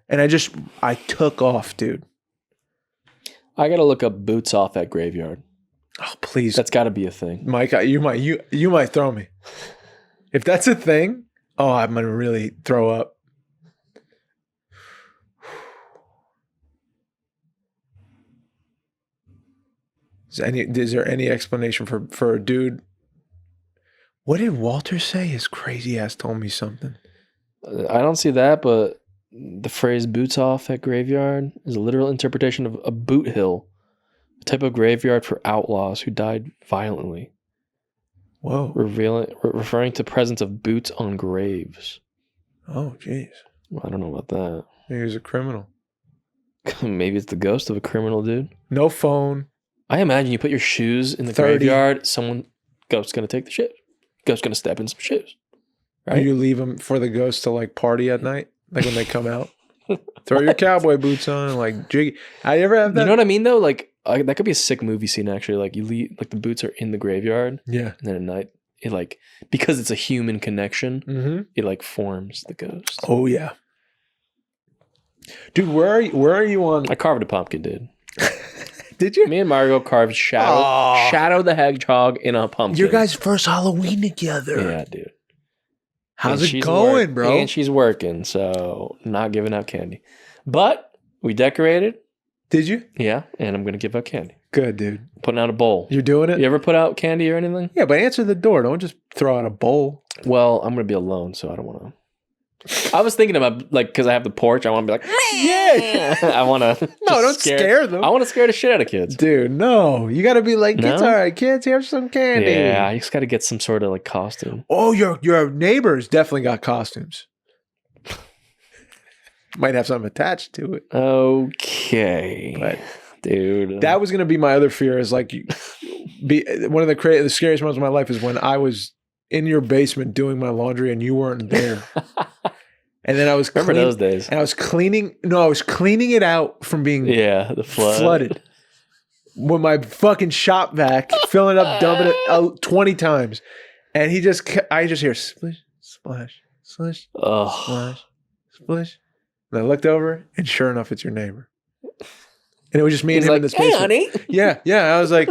And I took off, dude. I got to look up boots off at graveyard. Oh, please. That's got to be a thing. Mike, you might throw me. If that's a thing, I'm going to really throw up. Is there any explanation for a dude? What did Walter say? His crazy ass told me something. I don't see that, but the phrase boots off at graveyard is a literal interpretation of a boot hill, a type of graveyard for outlaws who died violently. Whoa. Referring to presence of boots on graves. Oh, jeez. I don't know about that. Maybe he was a criminal. Maybe it's the ghost of a criminal dude. No phone. I imagine you put your shoes in the 30. graveyard, ghost's going to take the shoes. Ghost's going to step in some shoes. Right? Or you leave them for the ghost to like party at night, like when they come out. Throw your cowboy boots on and like jiggy. I ever have that? You know what I mean though? Like that could be a sick movie scene actually. Like you leave, like the boots are in the graveyard. Yeah. And then at night, it like, because it's a human connection, it like forms the ghost. Oh yeah. Dude, where are you on? I carved a pumpkin, dude. Did you? Me and Margot carved Shadow the Hedgehog in a pumpkin. Your guys' first Halloween together. Yeah, dude. How's it going, bro? And she's working, so not giving out candy. But we decorated. Did you? Yeah, and I'm going to give out candy. Good, dude. Putting out a bowl. You're doing it? You ever put out candy or anything? Yeah, but answer the door. Don't just throw out a bowl. Well, I'm going to be alone, so I don't want to. I was thinking about, like, because I have the porch, I want to be like, yeah. I want to. No, don't scare them. I want to scare the shit out of kids. Dude, no. You got to be like, it's all right, kids, here's some candy. Yeah, I just got to get some sort of, like, costume. Oh, your neighbors definitely got costumes. Might have something attached to it. Okay. But, dude. That was going to be my other fear is, like, one of the scariest moments of my life is when I was in your basement doing my laundry and you weren't there. And then I was remember those days. And I was cleaning it out from being the flooded. With my fucking shop vac, filling it up, dumping it 20 times. And I just hear splish, splash, splish, splash, splish. And I looked over and sure enough, it's your neighbor. And it was just me and him in this basement. Hey, honey. Yeah. I was like,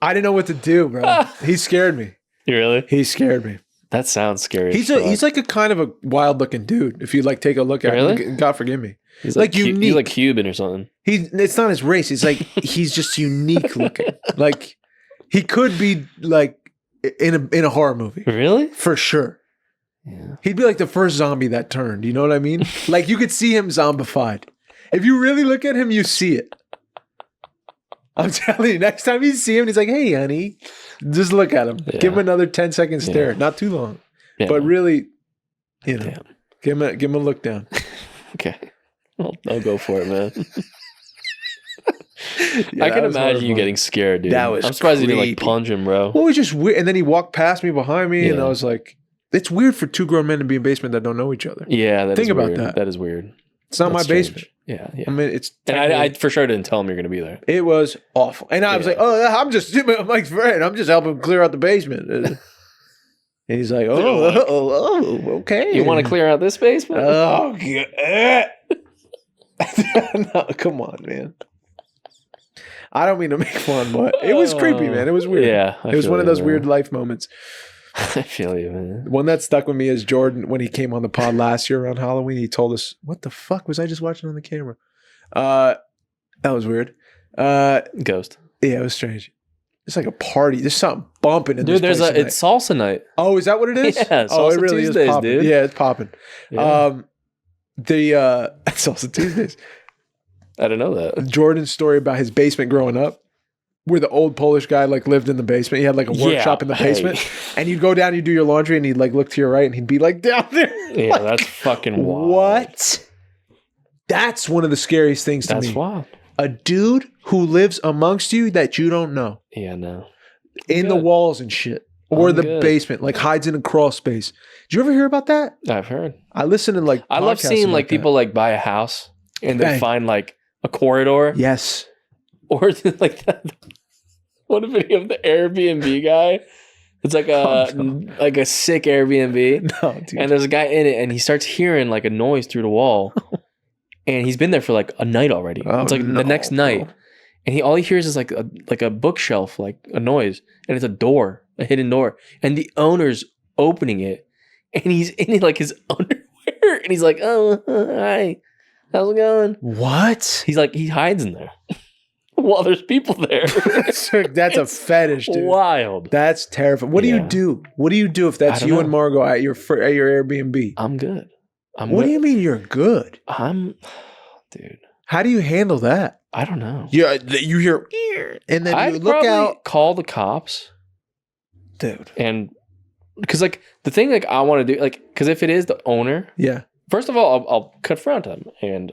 I didn't know what to do, bro. He scared me. You really? He scared me. That sounds scary. He's like a kind of a wild looking dude. If you like take a look at him, God forgive me. He's like unique. He's like Cuban or something. It's not his race. He's like he's just unique looking. Like he could be like in a horror movie. Really? For sure. Yeah. He'd be like the first zombie that turned. You know what I mean? Like you could see him zombified. If you really look at him, you see it. I'm telling you, next time you see him, he's like, hey, honey, just look at him. Yeah. Give him another 10-second stare. Not too long. Yeah. But really, you know, Damn. give him a look down. Okay. I'll go for it, man. Yeah, I can imagine horrifying. you getting scared, dude. That was I'm surprised you didn't creepy. punch him, bro. Well, it was just weird. And then he walked past me, behind me, and Yeah. I was like, it's weird for two grown men to be in a basement that don't know each other. Yeah, Think about weird. that. That is weird. It's not That's my basement. strange. Yeah. I mean, it's... And I for sure didn't tell him you're going to be there. It was awful. And I was like, oh, I'm Mike's friend. I'm just helping him clear out the basement. And he's like, oh, okay. You want to clear out this basement? Oh, God. No, come on, man. I don't mean to make fun, but it was creepy, man. It was weird. Yeah. It was one of those weird life moments. I feel you, man. One that stuck with me is Jordan, when he came on the pod last year around Halloween, he told us, what the fuck was I just watching on the camera? That was weird. Ghost. Yeah, it was strange. It's like a party. There's something bumping in this place tonight. It's salsa night. Oh, is that what it is? Yeah, oh, it Salsa really Tuesdays, is popping. dude. Yeah, it's popping. Yeah. It's also Tuesdays. I didn't know that. Jordan's story about his basement growing up, where the old Polish guy like lived in the basement. He had like a workshop in the basement, and you'd go down, you'd do your laundry, and he'd like look to your right, and he'd be like down there. Yeah, like, that's fucking wild. What? That's one of the scariest things to me. That's wild. A dude who lives amongst you that you don't know, Yeah, no. in the walls and shit, or the basement, like hides in a crawl space. Did you ever hear about that? I've heard. I listen to like. I love podcasts seeing about like people like buy a house and they Hey. find like a corridor. Yes. Or like that. What a video of the Airbnb guy. It's like like a sick Airbnb. No, dude. And there's a guy in it and he starts hearing like a noise through the wall. And he's been there for like a night already. Oh, it's like the next night. And all he hears is like a bookshelf, like a noise. And it's a door, a hidden door. And the owner's opening it. And he's in like his underwear. And he's like, oh, hi. How's it going? What? He's like, he hides in there. While there's people there. That's a fetish, dude. Wild. That's terrifying. What do you do? What do you do if that's you and Margot at your Airbnb? I'm good. What do you mean you're good? Dude. How do you handle that? I don't know. You hear, and then I'd you look out. Call the cops, dude. And because like the thing like I want to do like because if it is the owner, yeah. First of all, I'll confront him and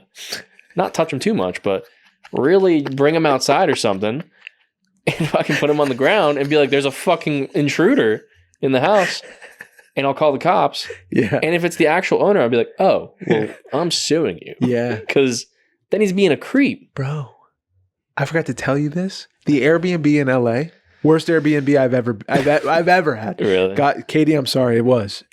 not touch him too much, but really bring him outside or something. And if I can put him on the ground and be like, "There's a fucking intruder in the house." And I'll call the cops. Yeah. And if it's the actual owner, I'll be like, oh, well, I'm suing you. Yeah. Because then he's being a creep. Bro, I forgot to tell you this. The Airbnb in LA, worst Airbnb I've ever had. Really? God, Katie, I'm sorry. It was,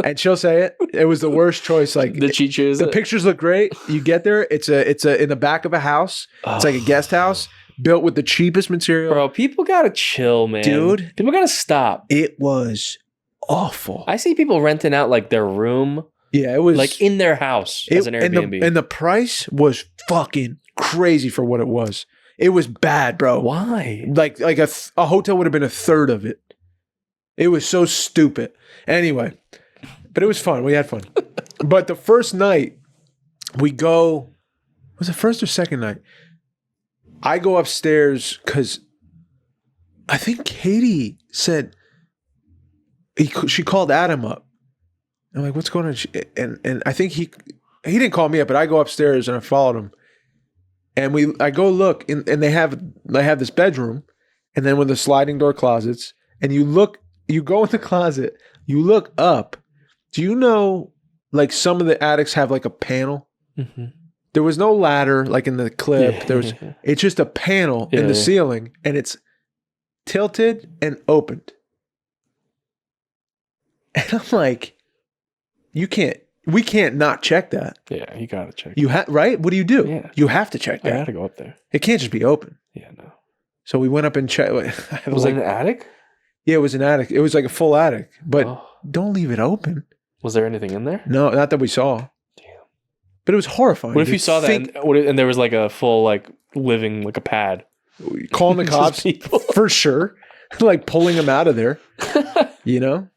and she'll say it. It was the worst choice. Like Did she choose the it? pictures look great. You get there. It's in the back of a house. It's like a guest house built with the cheapest material. Bro, people gotta chill, man. Dude. People gotta stop. It was awful. I see people renting out like their room. Yeah, it was like in their house as an Airbnb. And the price was fucking crazy for what it was. It was bad, bro. Why? Like a hotel would have been a third of it. It was so stupid. Anyway, but it was fun. We had fun. But the first night we go, was it first or second night? I go upstairs because I think Katie said she called Adam up. I'm like, what's going on? And I think he didn't call me up, but I go upstairs and I followed him. And I go look, and they have this bedroom, and then with the sliding door closets, and you go in the closet, you look up. Do you know, like some of the attics have like a panel? Mm-hmm. There was no ladder like in the clip. It's just a panel in the ceiling, and it's tilted and opened. And I'm like, we can't not check that. Yeah, you gotta check. You right? What do you do? Yeah. You have to check that. I gotta go up there. It can't just be open. Yeah, no. So we went up and checked. Was it an attic? Yeah, it was an attic. It was like a full attic, but don't leave it open. Was there anything in there? No, not that we saw. Damn. But it was horrifying. What if you saw that and there was like a full like living like a pad? Calling the cops for sure, like pulling them out of there. You know.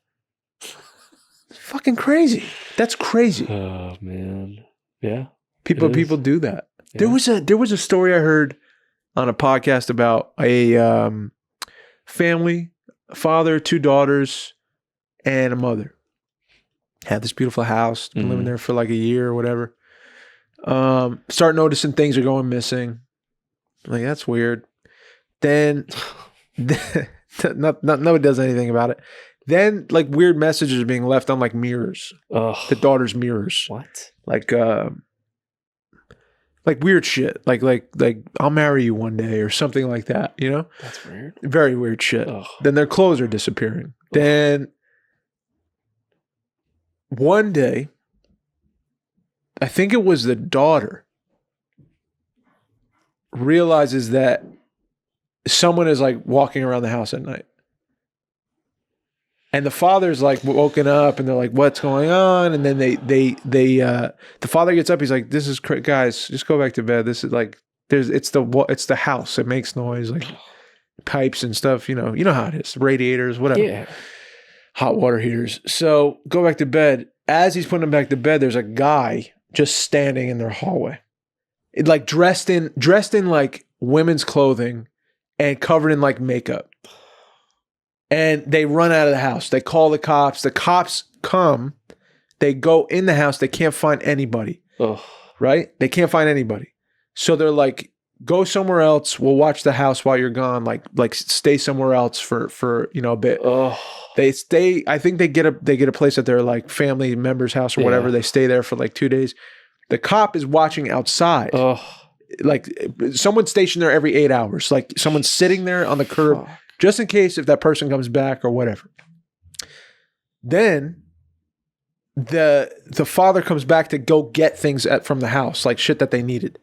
Fucking crazy. That's crazy. Oh man. Yeah. People do that. Yeah. There was a story I heard on a podcast about a family, father, 2 daughters, and a mother. Had this beautiful house, been living there for like a year or whatever. Start noticing things are going missing. Like, that's weird. Then nobody does anything about it. Then like weird messages are being left on like mirrors. The daughter's mirrors. What? Like weird shit. Like I'll marry you one day or something like that, you know? That's weird. Very weird shit. Then their clothes are disappearing. Then one day, I think it was the daughter, realizes that someone is like walking around the house at night. And the father's like woken up and they're like, what's going on? And then the father gets up. He's like, this is guys, just go back to bed. This is like, it's the house. It makes noise, like pipes and stuff. You know how it is. Radiators, whatever. Yeah. Hot water heaters. So go back to bed. As he's putting them back to bed, there's a guy just standing in their hallway. Like dressed in like women's clothing and covered in like makeup. And they run out of the house. They call the cops. The cops come. They go in the house. They can't find anybody. Right? They can't find anybody. So they're like, go somewhere else. We'll watch the house while you're gone. Like stay somewhere else for a bit. They stay. I think they get a place at their like family member's house or whatever. They stay there for like 2 days. The cop is watching outside. Like someone's stationed there every 8 hours. Like someone's sitting there on the curb. Just in case if that person comes back or whatever. Then the father comes back to go get things from the house, like shit that they needed.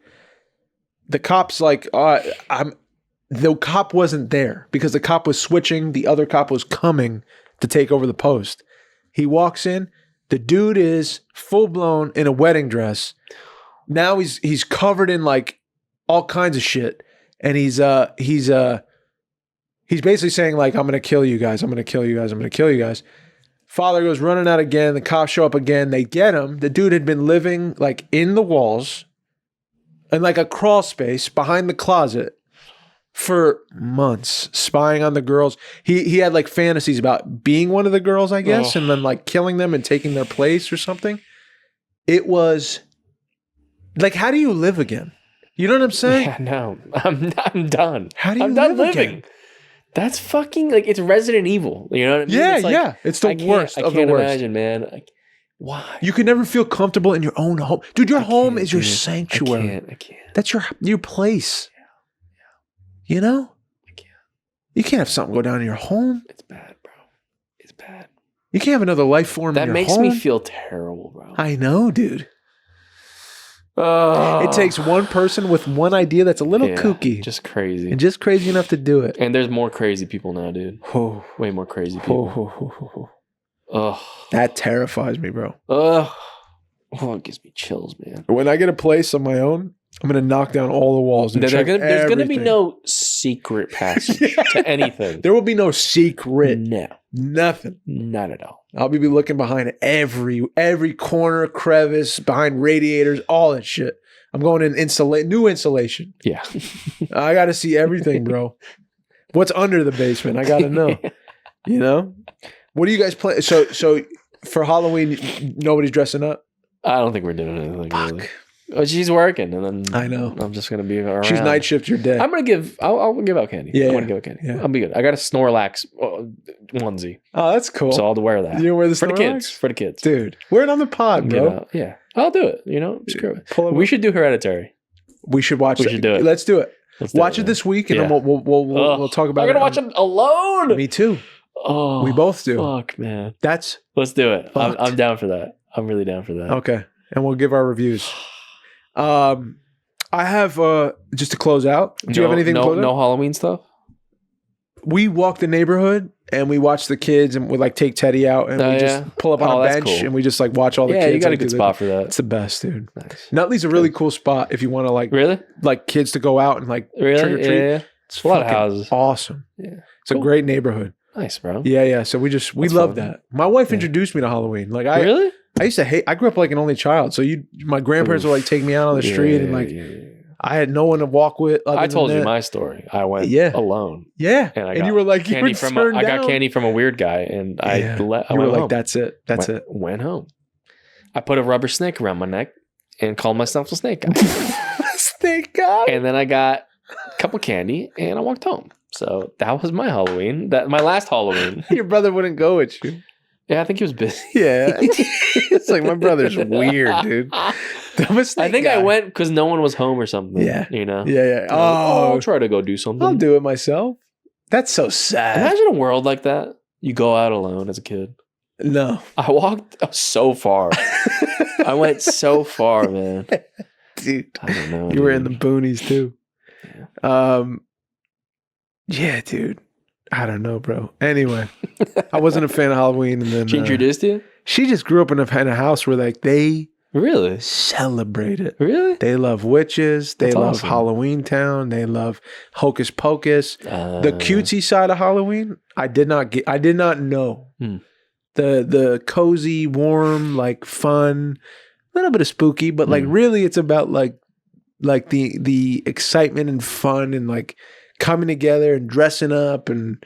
The cop's like, the cop wasn't there because the cop was switching. The other cop was coming to take over the post. He walks in. The dude is full blown in a wedding dress. Now he's covered in like all kinds of shit, and he's basically saying like, I'm going to kill you guys. I'm going to kill you guys. I'm going to kill you guys. Father goes running out again. The cops show up again. They get him. The dude had been living like in the walls in like a crawl space behind the closet for months, spying on the girls. He had like fantasies about being one of the girls, I guess, and then like killing them and taking their place or something. It was like, how do you live again? You know what I'm saying? Yeah, no. I'm done. How do you I'm done live living? Again? That's fucking like, it's Resident Evil. You know what I mean? Yeah, it's like, yeah. It's the worst of the worst. I can't imagine, man. Like, why? You can never feel comfortable in your own home. Dude, your home is your sanctuary. I can't. That's your place. Yeah. You know? I can't. You can't have something go down in your home. It's bad, bro. It's bad. You can't have another life form in your home. That makes me feel terrible, bro. I know, dude. It takes one person with one idea that's a little kooky. Just crazy. And just crazy enough to do it. And there's more crazy people now, dude. Way more crazy people. That terrifies me, bro. It gives me chills, man. When I get a place on my own, I'm going to knock down all the walls. And there's going to be no secret passage to anything. There will be no secret. No. Nothing. Not at all. I'll be looking behind every corner, crevice, behind radiators, all that shit. I'm going in new insulation. Yeah. I got to see everything, bro. What's under the basement? I got to know. You know? What do you guys plan? So for Halloween, nobody's dressing up? I don't think we're doing anything. Really. Oh, she's working, and then I know I'm just gonna be around. She's night shift your day. I'm gonna give. I'll give out candy. Yeah, I'm gonna give out candy. Yeah. I'll be good. I got a Snorlax onesie. Oh, that's cool. So I'll wear that. You wear the Snorlax? For the kids, dude. Wear it on the pod, bro. Yeah, I'll do it. You know, screw it. We should do Hereditary. We should watch. We should do it. Let's do it. Watch it this week, and then we'll talk about it. I'm gonna watch it alone. Me too. Oh, we both do. Fuck, man. Let's do it. I'm down for that. I'm really down for that. Okay, and we'll give our reviews. I have just to close out. Do you have anything to close out? No Halloween stuff? We walk the neighborhood and we watch the kids, and we like take Teddy out and we just pull up on a bench and we just like watch all the kids. Yeah, you got a good spot for that. It's the best, dude. Nice. Nutley's a really cool spot if you want to like kids to go out and like trick or treat. Yeah. It's a lot of houses. Awesome. Yeah. It's a great neighborhood. Nice, bro. Yeah. So we love that. My wife introduced me to Halloween. Like I used to hate. I grew up like an only child, so my grandparents would like take me out on the street and like I had no one to walk with. I told you my story. I went alone. Yeah. And you were like, I got candy from a weird guy, and I went home. That's it. Went home. I put a rubber snake around my neck and called myself a snake guy. Snake guy. And then I got a couple candy, and I walked home. So that was my Halloween. My last Halloween. Your brother wouldn't go with you. Yeah, I think he was busy. Yeah. It's like, my brother's weird, dude. I think I went because no one was home or something. Yeah. You know? Yeah. I'll try to go do something. I'll do it myself. That's so sad. Imagine a world like that. You go out alone as a kid. No. I walked so far. I went so far, man. Dude. I don't know. You were in the boonies too. Yeah. Yeah, dude. I don't know, bro. Anyway, I wasn't a fan of Halloween, and then she introduced you. She just grew up in a house where like they really celebrate it. Really, they love witches. They love Halloween Town. They love Hocus Pocus. The cutesy side of Halloween, I did not know. The cozy, warm, like fun, a little bit of spooky, but like really, it's about like the excitement and fun and like coming together and dressing up and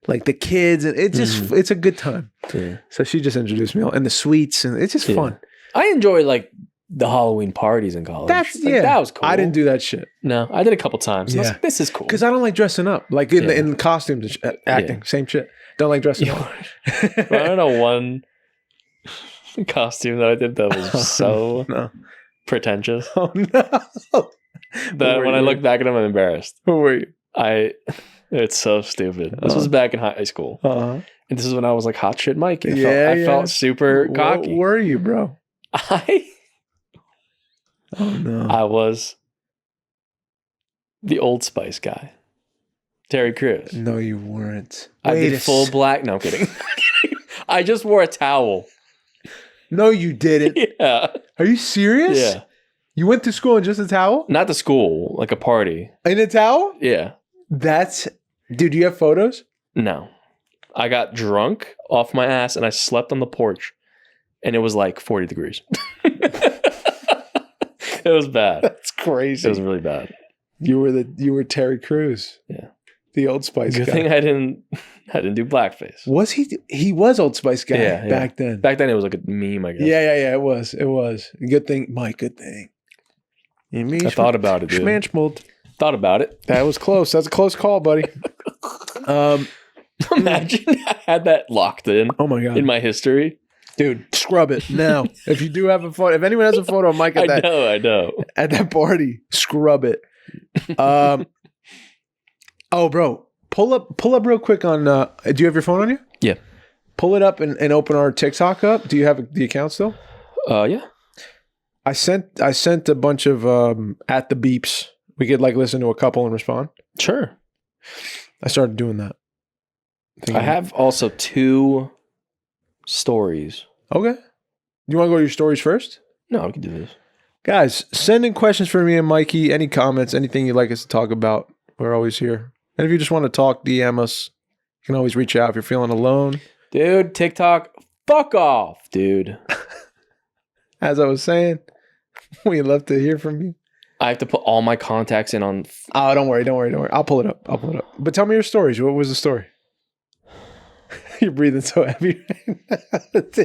like the kids, and it's just it's a good time. Yeah. So she just introduced me, and the sweets, and it's just fun. I enjoy like the Halloween parties in college. That was cool. I didn't do that shit. No, I did a couple times. Yeah. I was like, this is cool because I don't like dressing up, like in the costumes, and acting, same shit. Don't like dressing up. I don't know one costume that I did that was so pretentious. Oh no! That when I look back at them, I'm embarrassed. Who were you? It's so stupid. This was back in high school. And this is when I was like hot shit Mike. I felt super cocky. What were you, bro? Oh no. I was the Old Spice guy. Terry Crews. No, you weren't. I did full black. No, I'm kidding. I just wore a towel. No, you didn't. Yeah. Are you serious? Yeah. You went to school in just a towel? Not to school, like a party. In a towel? Yeah. Dude, do you have photos? No. I got drunk off my ass and I slept on the porch and it was like 40 degrees. It was bad. That's crazy. It was really bad. You were Terry Crews. Yeah. The Old Spice guy. Good thing I didn't do blackface. Was he was Old Spice guy back then. Back then it was like a meme, I guess. Yeah, it was. Good thing, Mike, good thing. I thought about it, dude. Schmanchmold. Thought about it. That was close. That's a close call, buddy. Imagine I had that locked in. Oh my God. In my history. Dude, scrub it now. If you do have a photo, if anyone has a photo of Mike at I know. At that party, scrub it. Oh, bro, pull up real quick on. Do you have your phone on you? Yeah. Pull it up and open our TikTok up. Do you have the account still? Yeah. I sent a bunch of at the beeps. We could like listen to a couple and respond. Sure. I started doing that. I have also 2 stories. Okay. You want to go to your stories first? No, we can do this. Guys, send in questions for me and Mikey. Any comments, anything you'd like us to talk about. We're always here. And if you just want to talk, DM us. You can always reach out if you're feeling alone. Dude, TikTok, fuck off, dude. As I was saying, we'd love to hear from you. I have to put all my contacts in on... Oh, don't worry. I'll pull it up. But tell me your stories. What was the story? You're breathing so heavy right now.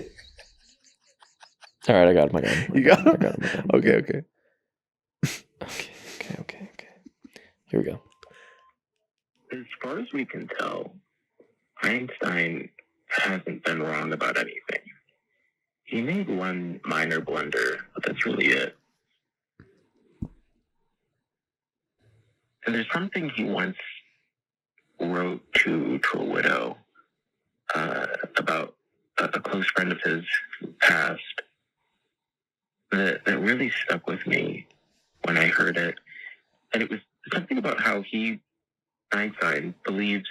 All right, I got him. You got him? I got him. Okay. Okay. Here we go. As far as we can tell, Einstein hasn't been wrong about anything. He made one minor blunder, but that's really it. And there's something he once wrote to a widow about a close friend of his who passed that really stuck with me when I heard it. And it was something about how Einstein believed,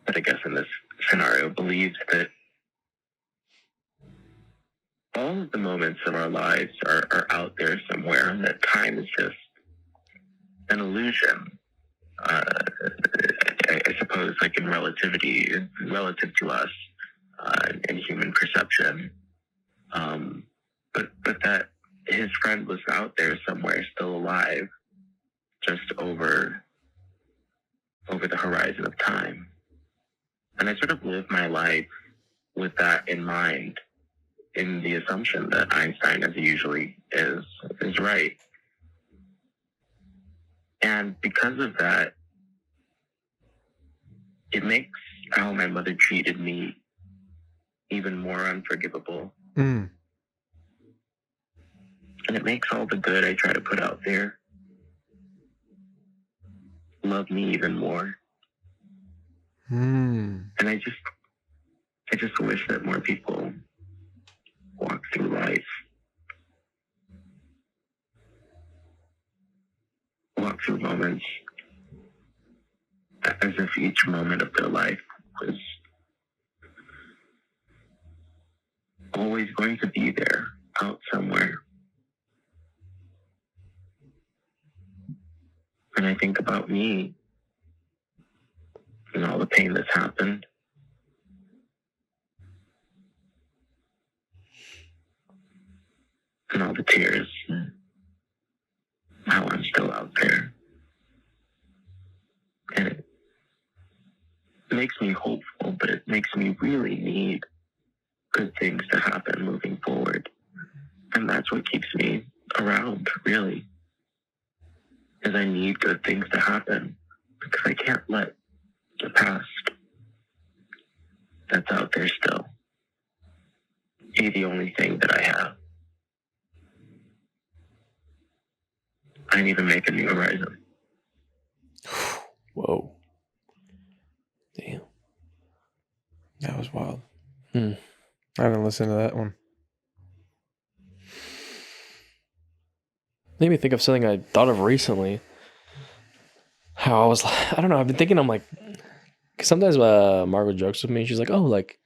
but I guess in this scenario, believed that all of the moments of our lives are out there somewhere, and that time is just an illusion. I suppose, like in relativity, relative to us in human perception. But that his friend was out there somewhere, still alive, just over the horizon of time. And I sort of lived my life with that in mind, in the assumption that Einstein, as he usually is right. And because of that, it makes how my mother treated me even more unforgivable. And it makes all the good I try to put out there love me even more. And I just wish that more people walk through life, walk through moments as if each moment of their life was always going to be there, out somewhere. And I think about me and all the pain that's happened. And all the tears, and how I'm still out there. And it makes me hopeful, but it makes me really need good things to happen moving forward. And that's what keeps me around, really. Is I need good things to happen, because I can't let the past that's out there still be the only thing that I have. I need to make a new horizon. Whoa. Damn. That was wild. I haven't listened to that one. Made me think of something I thought of recently. How I was like, I don't know, I've been thinking, I'm like, because sometimes Margot jokes with me, she's like, oh, like,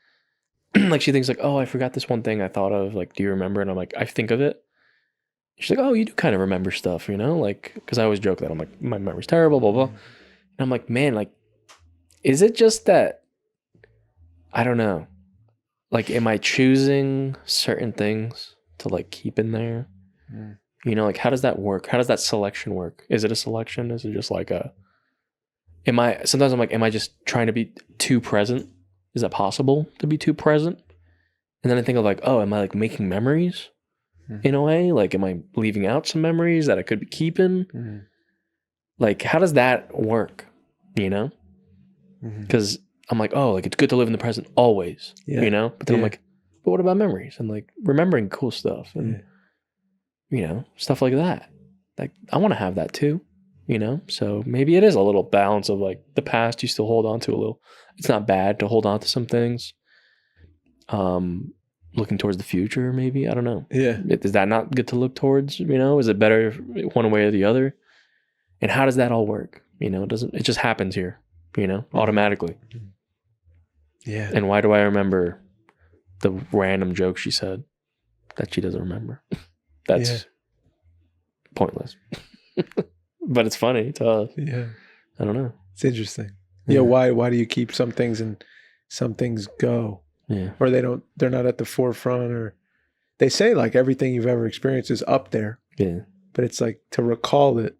like she thinks like, oh, I forgot this one thing I thought of, like, do you remember? And I'm like, I think of it. She's like, oh, you do kind of remember stuff, you know? Like, because I always joke that I'm like, my memory's terrible, blah, blah. And I'm like, man, like, is it just that, I don't know, like, am I choosing certain things to, like, keep in there? You know, like, how does that work? How does that selection work? Is it a selection? Is it just like sometimes I'm like, am I just trying to be too present? Is that possible to be too present? And then I think of like, oh, am I like making memories in a way? Like, am I leaving out some memories that I could be keeping? Like, how does that work? You know? Because I'm like, oh, like, it's good to live in the present always, you know? But then I'm like, but what about memories? And like remembering cool stuff and, you know, stuff like that. Like, I want to have that too, you know? So maybe it is a little balance of like the past you still hold on to a little. It's not bad to hold on to some things. Looking towards the future, maybe. I don't know. Yeah. Is that not good to look towards? You know, is it better one way or the other? And how does that all work? You know, it just happens here, you know, automatically. Yeah. And why do I remember the random joke she said that she doesn't remember? That's pointless. But it's funny to us. Yeah. I don't know. It's interesting. Yeah. Why do you keep some things and some things go? Yeah. Or they're not at the forefront, or they say like everything you've ever experienced is up there. Yeah. But it's like to recall it.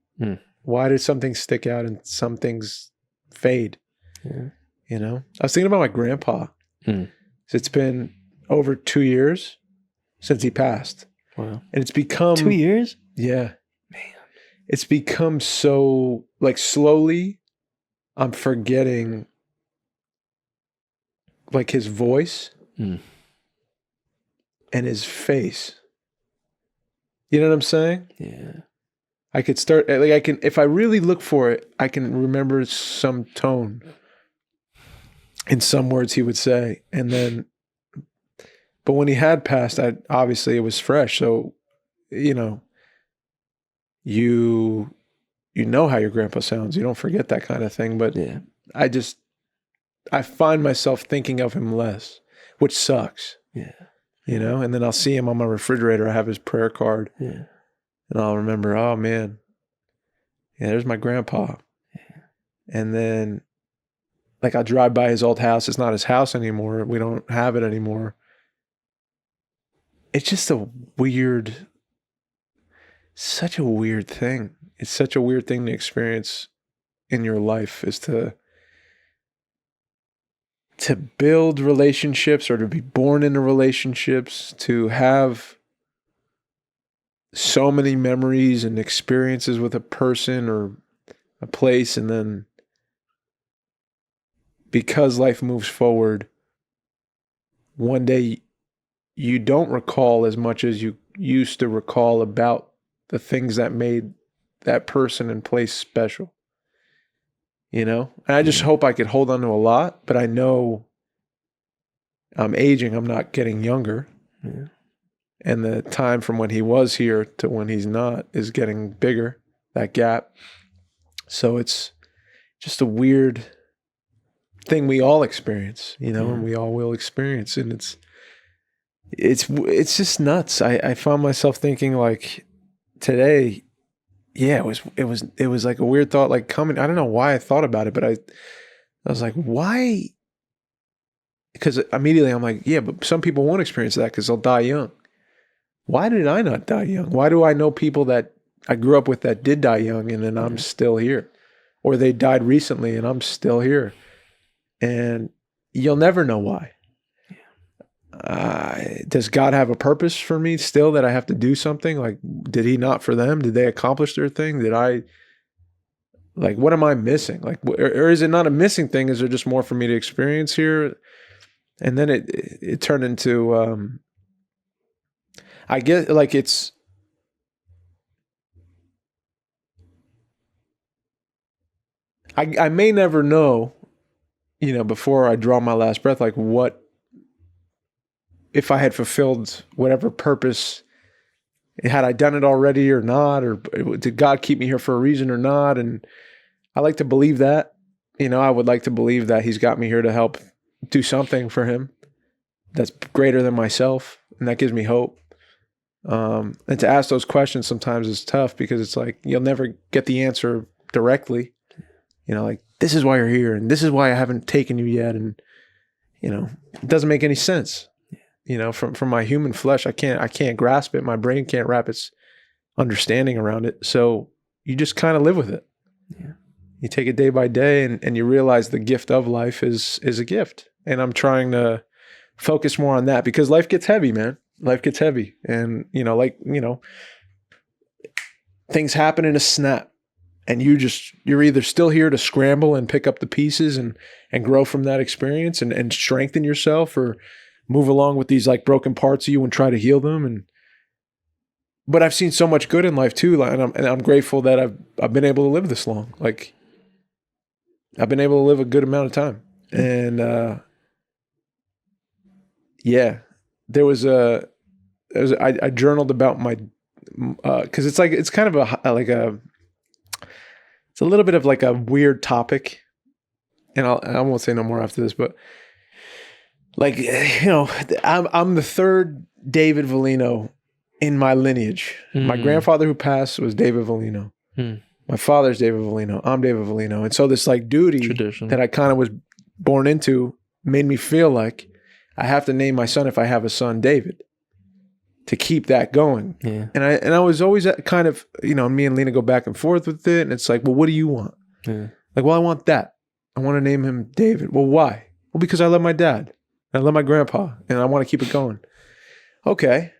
Why do some things stick out and some things fade? Yeah. You know? I was thinking about my grandpa. It's been over 2 years since he passed. Wow. And it's become 2 years? Yeah. Man. It's become so like slowly I'm forgetting like his voice and his face. You know what I'm saying? Yeah. I could start like if I really look for it, I can remember some tone in some words he would say. And then but when he had passed, obviously it was fresh. So, you know, you know how your grandpa sounds. You don't forget that kind of thing. But I find myself thinking of him less, which sucks. Yeah. You know, and then I'll see him on my refrigerator. I have his prayer card. Yeah. And I'll remember, oh man, yeah, there's my grandpa. Yeah. And then like I'll drive by his old house. It's not his house anymore. We don't have it anymore. It's just a weird such a weird thing. It's such a weird thing to experience in your life, is to build relationships or to be born into relationships, to have so many memories and experiences with a person or a place, and then because life moves forward, one day you don't recall as much as you used to recall about the things that made that person and place special. You know? And I just hope I could hold on to a lot, but I know I'm aging, I'm not getting younger. Yeah. And the time from when he was here to when he's not is getting bigger, that gap. So it's just a weird thing we all experience, you know, and we all will experience. And it's just nuts. I found myself thinking, like, today, yeah, it was like a weird thought, like, coming. I don't know why I thought about it, but I was like, why? Because immediately I'm like, yeah, but some people won't experience that because they'll die young. Why did I not die young? Why do I know people that I grew up with that did die young, and then I'm still here? Or they died recently and I'm still here. And you'll never know why. Does God have a purpose for me still, that I have to do something? Like, did he not for them? Did they accomplish their thing? Did I, like, what am I missing? Like, or is it not a missing thing? Is there just more for me to experience here? And then it turned into, I guess, like, I may never know, you know, before I draw my last breath, like, what, if I had fulfilled whatever purpose, had I done it already or not, or did God keep me here for a reason or not? And I like to believe that, you know, I would like to believe that he's got me here to help do something for him that's greater than myself. And that gives me hope. And to ask those questions sometimes is tough, because it's like, you'll never get the answer directly, you know, like, this is why you're here, and this is why I haven't taken you yet. And, you know, it doesn't make any sense. You know, from my human flesh, I can't grasp it. My brain can't wrap its understanding around it. So you just kind of live with it. Yeah. You take it day by day, and you realize the gift of life is a gift. And I'm trying to focus more on that, because life gets heavy, man. Life gets heavy. And, you know, like, you know, things happen in a snap, and you're either still here to scramble and pick up the pieces and grow from that experience and strengthen yourself, or move along with these, like, broken parts of you and try to heal them. But I've seen so much good in life too, and I'm grateful that I've been able to live this long. Like, I've been able to live a good amount of time. And yeah, I journaled about my, because it's like, it's kind of it's a little bit of like a weird topic, and I won't say no more after this, but, like, you know, I'm the third David Volino in my lineage. My grandfather who passed was David Volino. My father's David Volino. I'm David Volino. And so this, like, duty tradition that I kind of was born into made me feel like I have to name my son, if I have a son, David, to keep that going. Yeah. And I was always kind of, you know, me and Lena go back and forth with it. And it's like, well, what do you want? Yeah. Like, well, I want that. I want to name him David. Well, why? Well, because I love my dad. I love my grandpa, and I want to keep it going. Okay.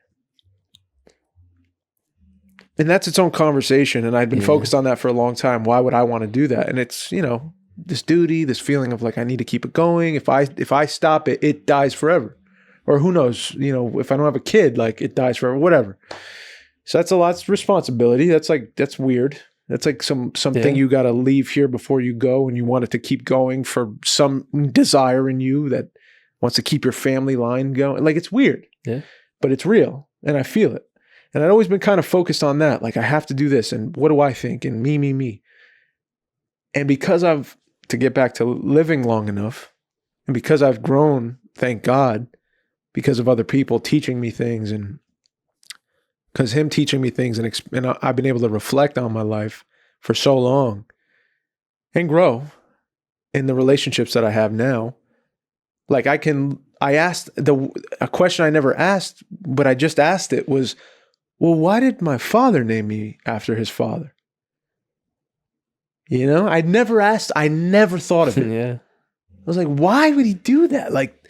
And that's its own conversation, and I've been focused on that for a long time. Why would I want to do that? And it's, you know, this duty, this feeling of, like, I need to keep it going. If I stop it, it dies forever. Or who knows, you know, if I don't have a kid, like, it dies forever, whatever. So that's a lot of responsibility. That's weird. That's like something you got to leave here before you go, and you want it to keep going for some desire in you that wants to keep your family line going. Like, it's weird, but it's real, and I feel it. And I've always been kind of focused on that. Like, I have to do this, and what do I think? And me. And because to get back to living long enough, and because I've grown, thank God, because of other people teaching me things, and because him teaching me things, and I've been able to reflect on my life for so long and grow in the relationships that I have now. Like, I asked a question I never asked, but I just asked it was, well, why did my father name me after his father? You know, I never thought of it. Yeah. I was like, why would he do that? Like,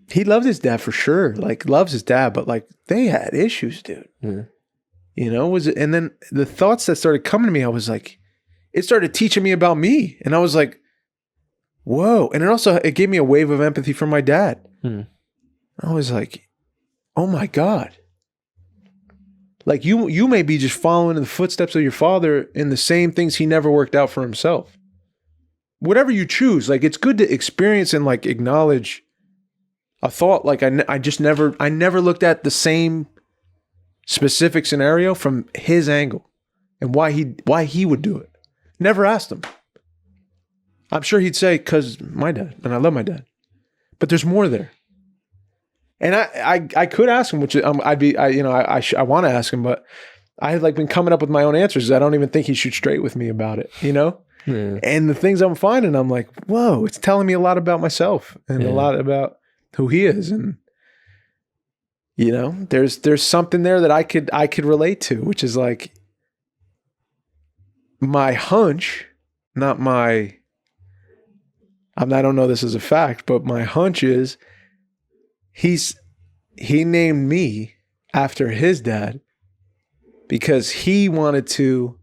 he loved his dad for sure. Like, loves his dad, but like, they had issues, dude. Yeah. You know, and then the thoughts that started coming to me, I was like, it started teaching me about me. And I was like, whoa. And it gave me a wave of empathy for my dad. I was like, oh my God. Like you may be just following in the footsteps of your father in the same things he never worked out for himself. Whatever you choose, like it's good to experience and like acknowledge a thought. Like I never looked at the same specific scenario from his angle and why he would do it. Never asked him. I'm sure he'd say, 'cause my dad, and I love my dad. But there's more there. And I could ask him, which I want to ask him, but I had like been coming up with my own answers. I don't even think he'd shoot straight with me about it, you know? Yeah. And the things I'm finding, I'm like, whoa, it's telling me a lot about myself and a lot about who he is. And, you know, there's something there that I could relate to, which is like my hunch, not my, I don't know this as a fact, but my hunch is he named me after his dad because he wanted to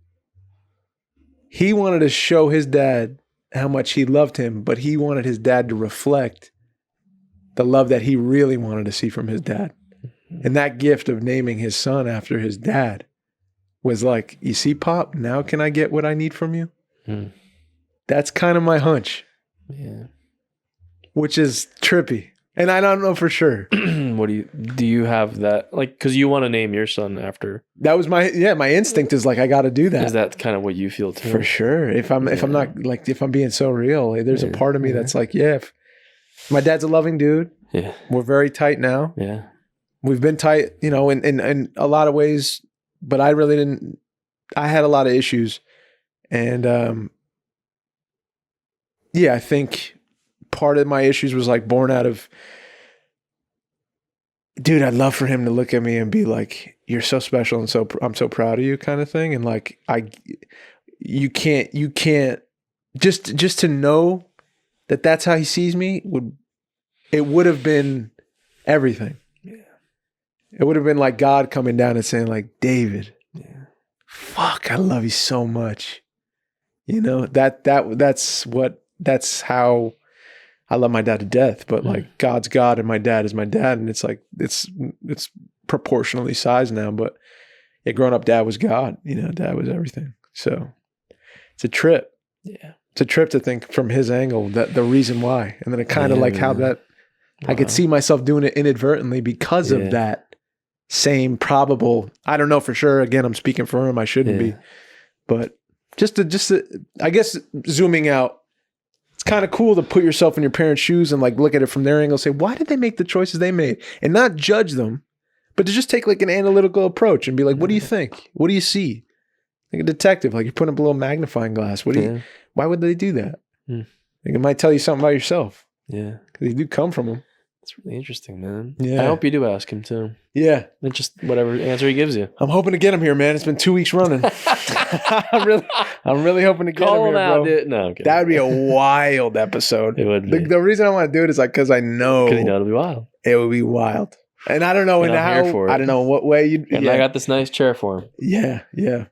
show his dad how much he loved him, but he wanted his dad to reflect the love that he really wanted to see from his dad. And that gift of naming his son after his dad was like, you see, Pop, now can I get what I need from you? That's kind of my hunch. Yeah. Which is trippy. And I don't know for sure. Do you have that? Like, because you want to name your son after. That was my instinct is like, I got to do that. Is that kind of what you feel too? For sure. If I'm not like, if I'm being so real, there's a part of me that's like, if my dad's a loving dude. Yeah. We're very tight now. Yeah. We've been tight, you know, in a lot of ways, but I really didn't, I had a lot of issues. And, I think part of my issues was like born out of, dude, I'd love for him to look at me and be like, you're so special and I'm so proud of you kind of thing. And like, you can't just to know that that's how he sees me would have been everything. Yeah. It would have been like God coming down and saying like, David, fuck, I love you so much. You know, that's how I love my dad to death, but like God's God and my dad is my dad. And it's like, it's proportionally sized now, but growing up, dad was God, you know, dad was everything. So it's a trip. Yeah. It's a trip to think from his angle that the reason why, and then it kind of like how that I could see myself doing it inadvertently because of that same probable, I don't know for sure. Again, I'm speaking for him. I shouldn't be, but just to, I guess zooming out, it's kind of cool to put yourself in your parents' shoes and like look at it from their angle, say, why did they make the choices they made? And not judge them, but to just take like an analytical approach and be like, what do you think? What do you see? Like a detective, like you're putting up a little magnifying glass. Why would they do that? Like it might tell you something about yourself. Yeah. Because you do come from them. That's really interesting, man. Yeah. I hope you do ask him too. Yeah. And just whatever answer he gives you. I'm hoping to get him here, man. It's been 2 weeks running. I'm really hoping to get him here, bro. No, okay. That would be a wild episode. It would be. The reason I want to do it is like because I know. Because you know it'll be wild. It would be wild. And I don't know I don't know what way you'd. And I got this nice chair for him. Yeah, yeah.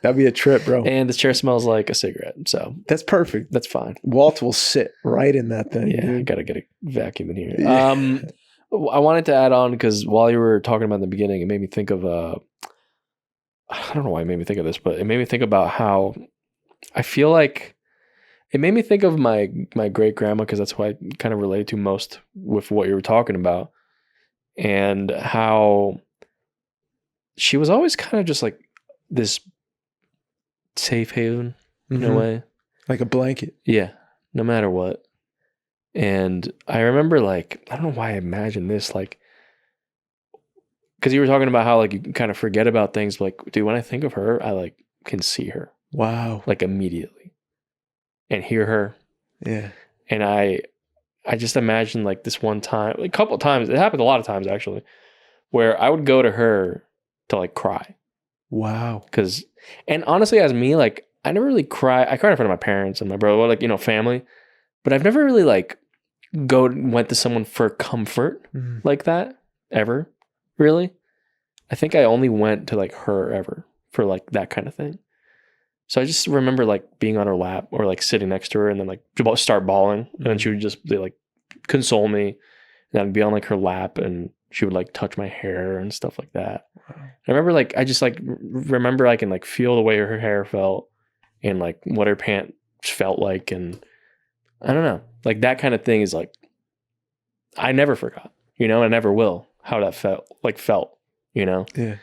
That'd be a trip, bro. And this chair smells like a cigarette, so that's perfect. That's fine. Walt will sit right in that thing. Yeah, I gotta get a vacuum in here. Yeah. I wanted to add on because while you were talking about in the beginning, it made me think of I don't know why it made me think of this, but it made me think about how I feel like it made me think of my great grandma because that's who I kind of relate to most with what you were talking about, and how she was always kind of just like this safe haven in a way, like a blanket. Yeah, no matter what. And I remember, like, I don't know why I imagined this, like, because you were talking about how like you kind of forget about things. But, like, dude, when I think of her, I like can see her. Wow. Like immediately, and hear her. Yeah. And I just imagine like this one time, like a couple of times, it happened a lot of times actually, where I would go to her to like cry. Wow. And honestly, as me, like I never really cry. I cried in front of my parents and my brother, like, you know, family, but I've never really like went to someone for comfort like that ever, really. I think I only went to like her ever for like that kind of thing. So I just remember like being on her lap or like sitting next to her and then like start bawling and then she would just be like console me and I'd be on like her lap and she would like touch my hair and stuff like that. Wow. I remember like I just like remember I can like feel the way her hair felt and like what her pants felt like, and I don't know, like that kind of thing is like I never forgot, you know, I never will how that felt, you know. Yeah.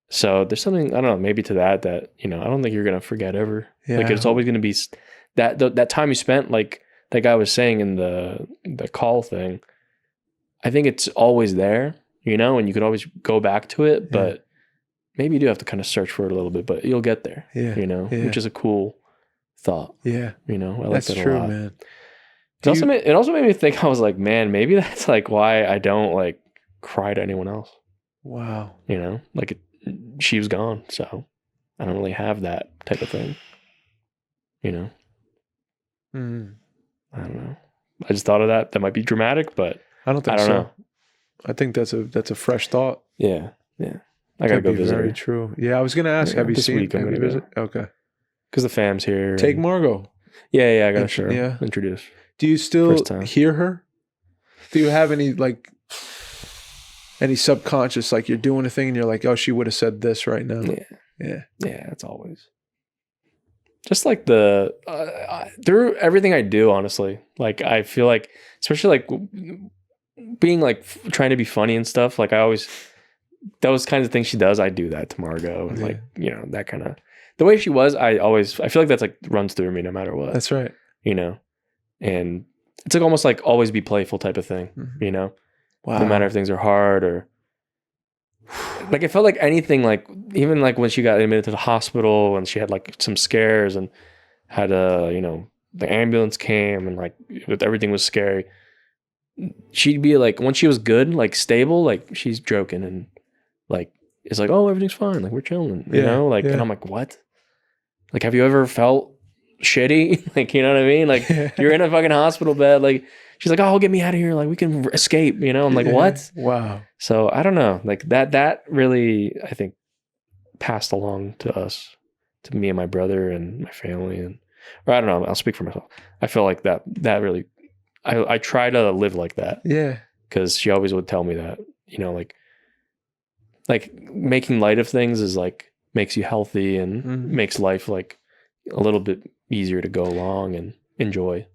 So there's something, I don't know, maybe to that, you know, I don't think you're going to forget ever. Yeah, like it's always going to be that time you spent, like that guy was saying in the call thing. I think it's always there, you know, and you could always go back to it, but maybe you do have to kind of search for it a little bit, but you'll get there, you know, which is a cool thought. Yeah. You know, I like that's that true, a lot. Man. It also made me think, I was like, man, maybe that's like why I don't like cry to anyone else. Wow. You know, like she was gone, so I don't really have that type of thing. You know, I don't know. I just thought of that. That might be dramatic, but I don't think so. Know. I think that's a fresh thought. Yeah, yeah. I gotta go visit. Very her. True. Yeah, I was gonna ask. Have you seen? Week, have you visit? Okay. Because the fam's here. Take Margot. Yeah. I gotta show. Introduce. Do you still hear her? Do you have any like any subconscious, like you're doing a thing and you're like, oh, she would have said this right now? Yeah. That's always. Just like through everything I do, honestly, like I feel like, especially like being like trying to be funny and stuff, like I always, those kinds of things she does, I do that to Margot and like, you know, that kind of, the way she was, I feel like that's like runs through me no matter what. That's right. You know, and it's like almost like always be playful type of thing, you know? Wow. No matter if things are hard or like, it felt like anything, like even like when she got admitted to the hospital and she had like some scares and had you know, the ambulance came and like everything was scary. She'd be like, when she was good, like stable, like she's joking and like, it's like, oh, everything's fine. Like we're chilling, you know? Like, and I'm like, what? Like, have you ever felt shitty? Like, you know what I mean? Like you're in a fucking hospital bed. Like she's like, oh, get me out of here. Like we can escape, you know? I'm like, what? Wow. So I don't know. Like that really, I think, passed along to us, to me and my brother and my family. And, or I don't know, I'll speak for myself. I feel like that really, I try to live like that. Yeah. Cause she always would tell me that, you know, like making light of things is like, makes you healthy and makes life like a little bit easier to go along and enjoy,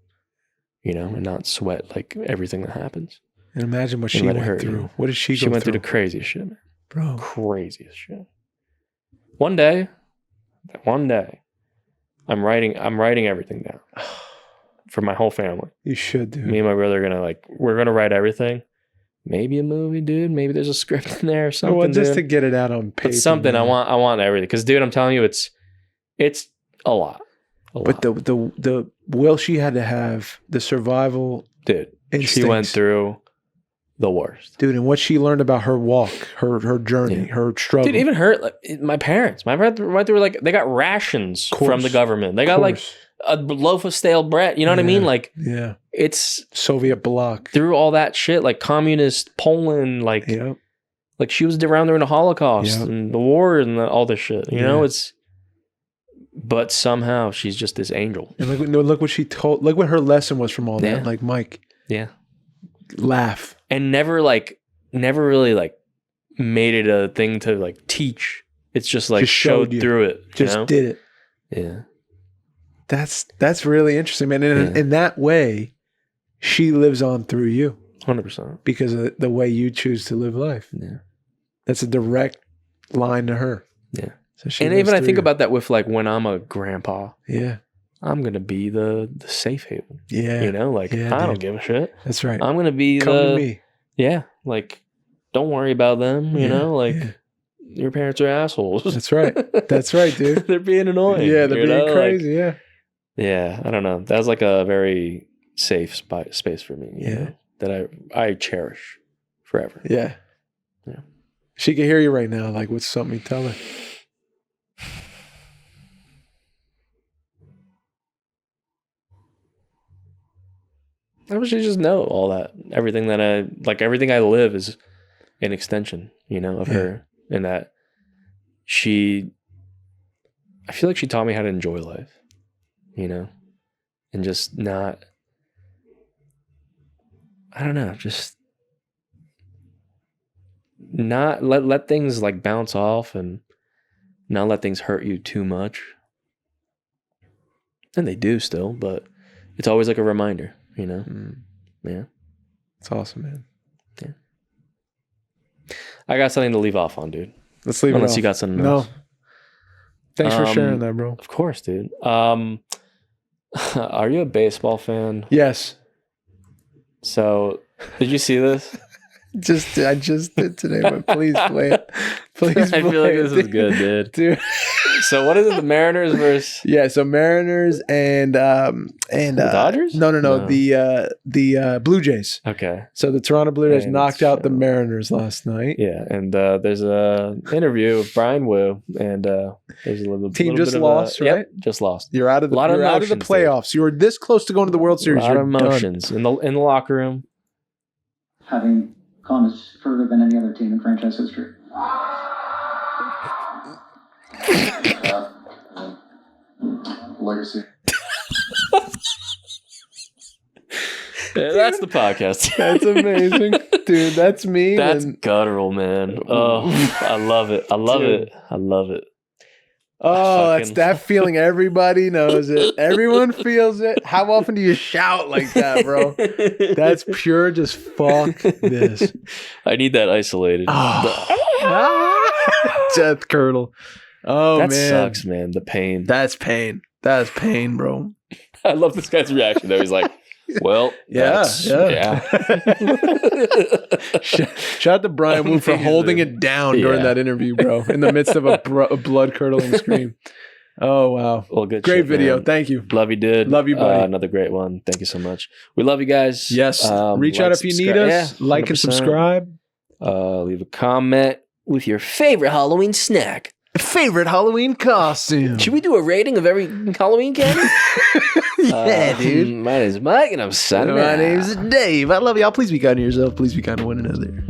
you know, and not sweat like everything that happens. And imagine what she went through. You. What did she go through? She went through the craziest shit, man. Bro. Craziest shit. One day, I'm writing everything down for my whole family. You should, dude. Me and my brother are we're gonna write everything. Maybe a movie, dude. Maybe there's a script in there or something. Well, just to get it out on paper. But something, man. I want everything. Because, dude, I'm telling you, it's a lot. But the will she had to have, the survival, dude. Instincts. She went through the worst, dude. And what she learned about her walk, her journey, her struggle. Dude, even her, like, my parents went through like, they got rations from the government. They got like a loaf of stale bread. You know what I mean? Like, it's Soviet bloc through all that shit, like communist Poland, like, like she was around during the Holocaust and the war and all this shit. You know, but somehow she's just this angel. And look what she told. Look what her lesson was from all that. Like, Mike, laugh. And never really like made it a thing to like teach. It's just like showed through it. Just did it. Yeah. That's really interesting, man. And in that way, she lives on through you. 100%. Because of the way you choose to live life. Yeah. That's a direct line to her. Yeah. So and even I think about that with like when I'm a grandpa. Yeah. I'm going to be the safe haven. Yeah. You know, like I don't give a shit. That's right. I'm going to be Come to me. Yeah. Like, don't worry about them. You know, like your parents are assholes. That's right. That's right, dude. They're being annoying. Yeah. They're being crazy. Like, yeah. I don't know. That was like a very safe space for me. You know, that I cherish forever. Yeah. She can hear you right now. Like, what's something you tell her? I wish you just know all that. Everything I live is an extension, of her. And that I feel like she taught me how to enjoy life, and just not, I don't know, just not let things like bounce off and not let things hurt you too much. And they do still, but it's always like a reminder, Yeah. It's awesome, man. Yeah. I got something to leave off on, dude. Let's leave it off. Unless you got something else. No. Thanks for sharing that, bro. Of course, dude. Are you a baseball fan? Yes. So, did you see this? I just did today, but please play it. Please. I feel like this is good, dude. So what is it? The Mariners versus? Yeah, so Mariners and the Dodgers? No. The Blue Jays. Okay. So the Toronto Blue Jays knocked out the Mariners last night. Yeah, and there's a interview with Brian Wu, and there's a little team little just lost, right? Yep, just lost. You're out of the playoffs. You were this close to going to the World Series. A lot of emotions in the locker room. Having gone as further than any other team in franchise history. Legacy. Yeah, that's the podcast. That's amazing. Dude, that's me. That's guttural, man. Oh, I love it. I love it. Oh, that's that feeling. Everybody knows it. Everyone feels it. How often do you shout like that, bro? That's pure just fuck this. I need that isolated. Death curdle. Oh, that man. sucks, man. The pain. That's pain. That's pain, bro. I love this guy's reaction, though. He's like, well, yeah. Shout out to Brian Wu for holding it down during that interview, bro, in the midst of a blood-curdling scream. Oh, wow. Well, good. Great shit, video. man. Thank you. Love you, dude. Love you, buddy. Another great one. Thank you so much. We love you guys. Yes. Reach out if you need us. Yeah, like and subscribe. Leave a comment with your favorite Halloween snack. Favorite Halloween costume. Should we do a rating of every Halloween candy? Yeah, dude. My name is Mike, and I'm signing out. My name's Dave. I love y'all. Please be kind to yourself. Please be kind to one another.